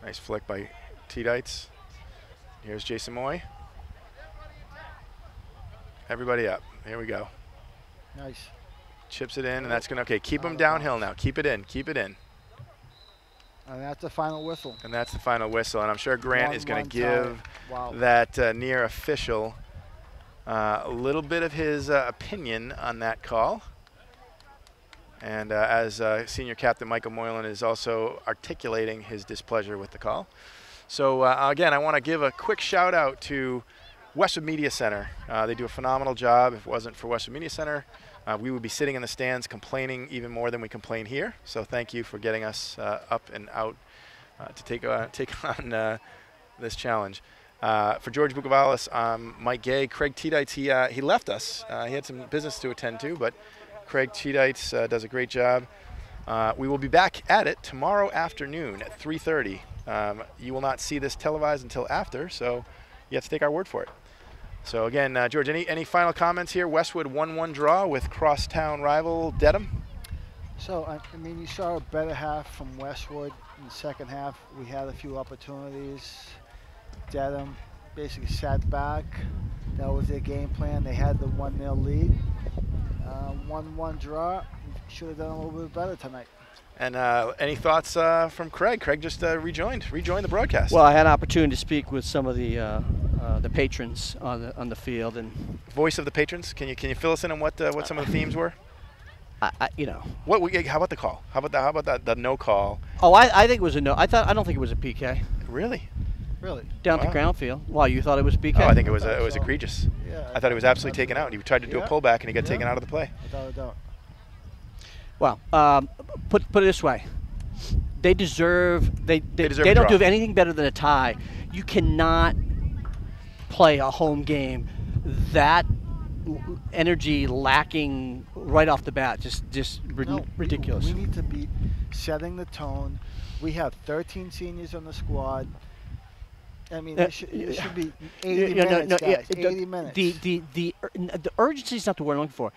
Nice flick by Tiedites. Here's Jason Moy. Everybody up. Here we go. Nice. Chips it in, and that's gonna keep him downhill now. Keep it in. Keep it in. And that's the final whistle. And that's the final whistle. And I'm sure Grant is going to give that near official a little bit of his opinion on that call. And as senior captain Michael Moylan is also articulating his displeasure with the call. So again, I want to give a quick shout out to Westwood Media Center. They do a phenomenal job. If it wasn't for Westwood Media Center, we would be sitting in the stands complaining even more than we complain here. So thank you for getting us up and out to take on this challenge. For George Bukavalis, Mike Gay, Craig Tiedites, he left us. He had some business to attend to, but Craig Tiedites does a great job. We will be back at it tomorrow afternoon at 3:30. You will not see this televised until after, so you have to take our word for it. So again, George, any final comments here? Westwood 1-1 draw with crosstown rival Dedham. So, I mean, you saw a better half from Westwood in the second half. We had a few opportunities. Dedham basically sat back. That was their game plan. They had the 1-0 lead. 1-1 draw. Should have done a little bit better tonight. And any thoughts from Craig? Craig just rejoined the broadcast. Well, I had an opportunity to speak with some of the patrons on the field, and voice of the patrons. Can you fill us in on what some of the themes were? You know. How about the call? How about the no call? Oh, I think it was a no. I don't think it was a PK. Really? Really? Down to ground field. Wow, you thought it was PK? Oh, I think it was egregious. Yeah, I thought he was absolutely taken out. He tried to do a pullback and he got taken out of the play. Without a doubt. Well, put it this way. They deserve. They don't do anything better than a tie. You cannot play a home game that energy lacking right off the bat. Just ridiculous. We need to be setting the tone. We have 13 seniors on the squad. I mean, it should be 80 minutes, guys. 80 minutes. The urgency is not the word I'm looking for.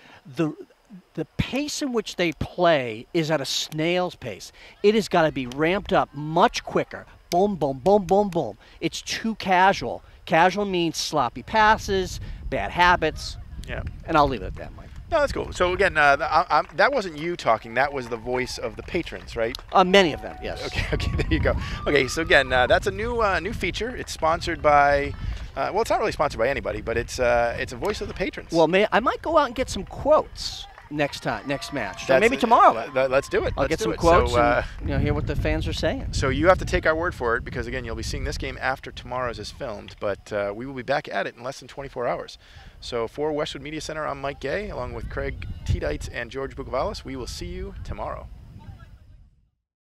The pace in which they play is at a snail's pace. It has got to be ramped up much quicker. Boom, boom, boom, boom, boom. It's too casual. Casual means sloppy passes, bad habits. Yeah. And I'll leave it at that, Mike. No, that's cool. So again, that wasn't you talking. That was the voice of the patrons, right? Many of them, yes. Okay, there you go. Okay, so again, that's a new feature. It's sponsored by. Well, it's not really sponsored by anybody, but it's a voice of the patrons. Well, I might go out and get some quotes next match. So maybe tomorrow. Let's do it. I'll get some quotes and hear what the fans are saying. So you have to take our word for it because, again, you'll be seeing this game after tomorrow's is filmed, but we will be back at it in less than 24 hours. So for Westwood Media Center, I'm Mike Gay, along with Craig Tiedites and George Bukavalis. We will see you tomorrow.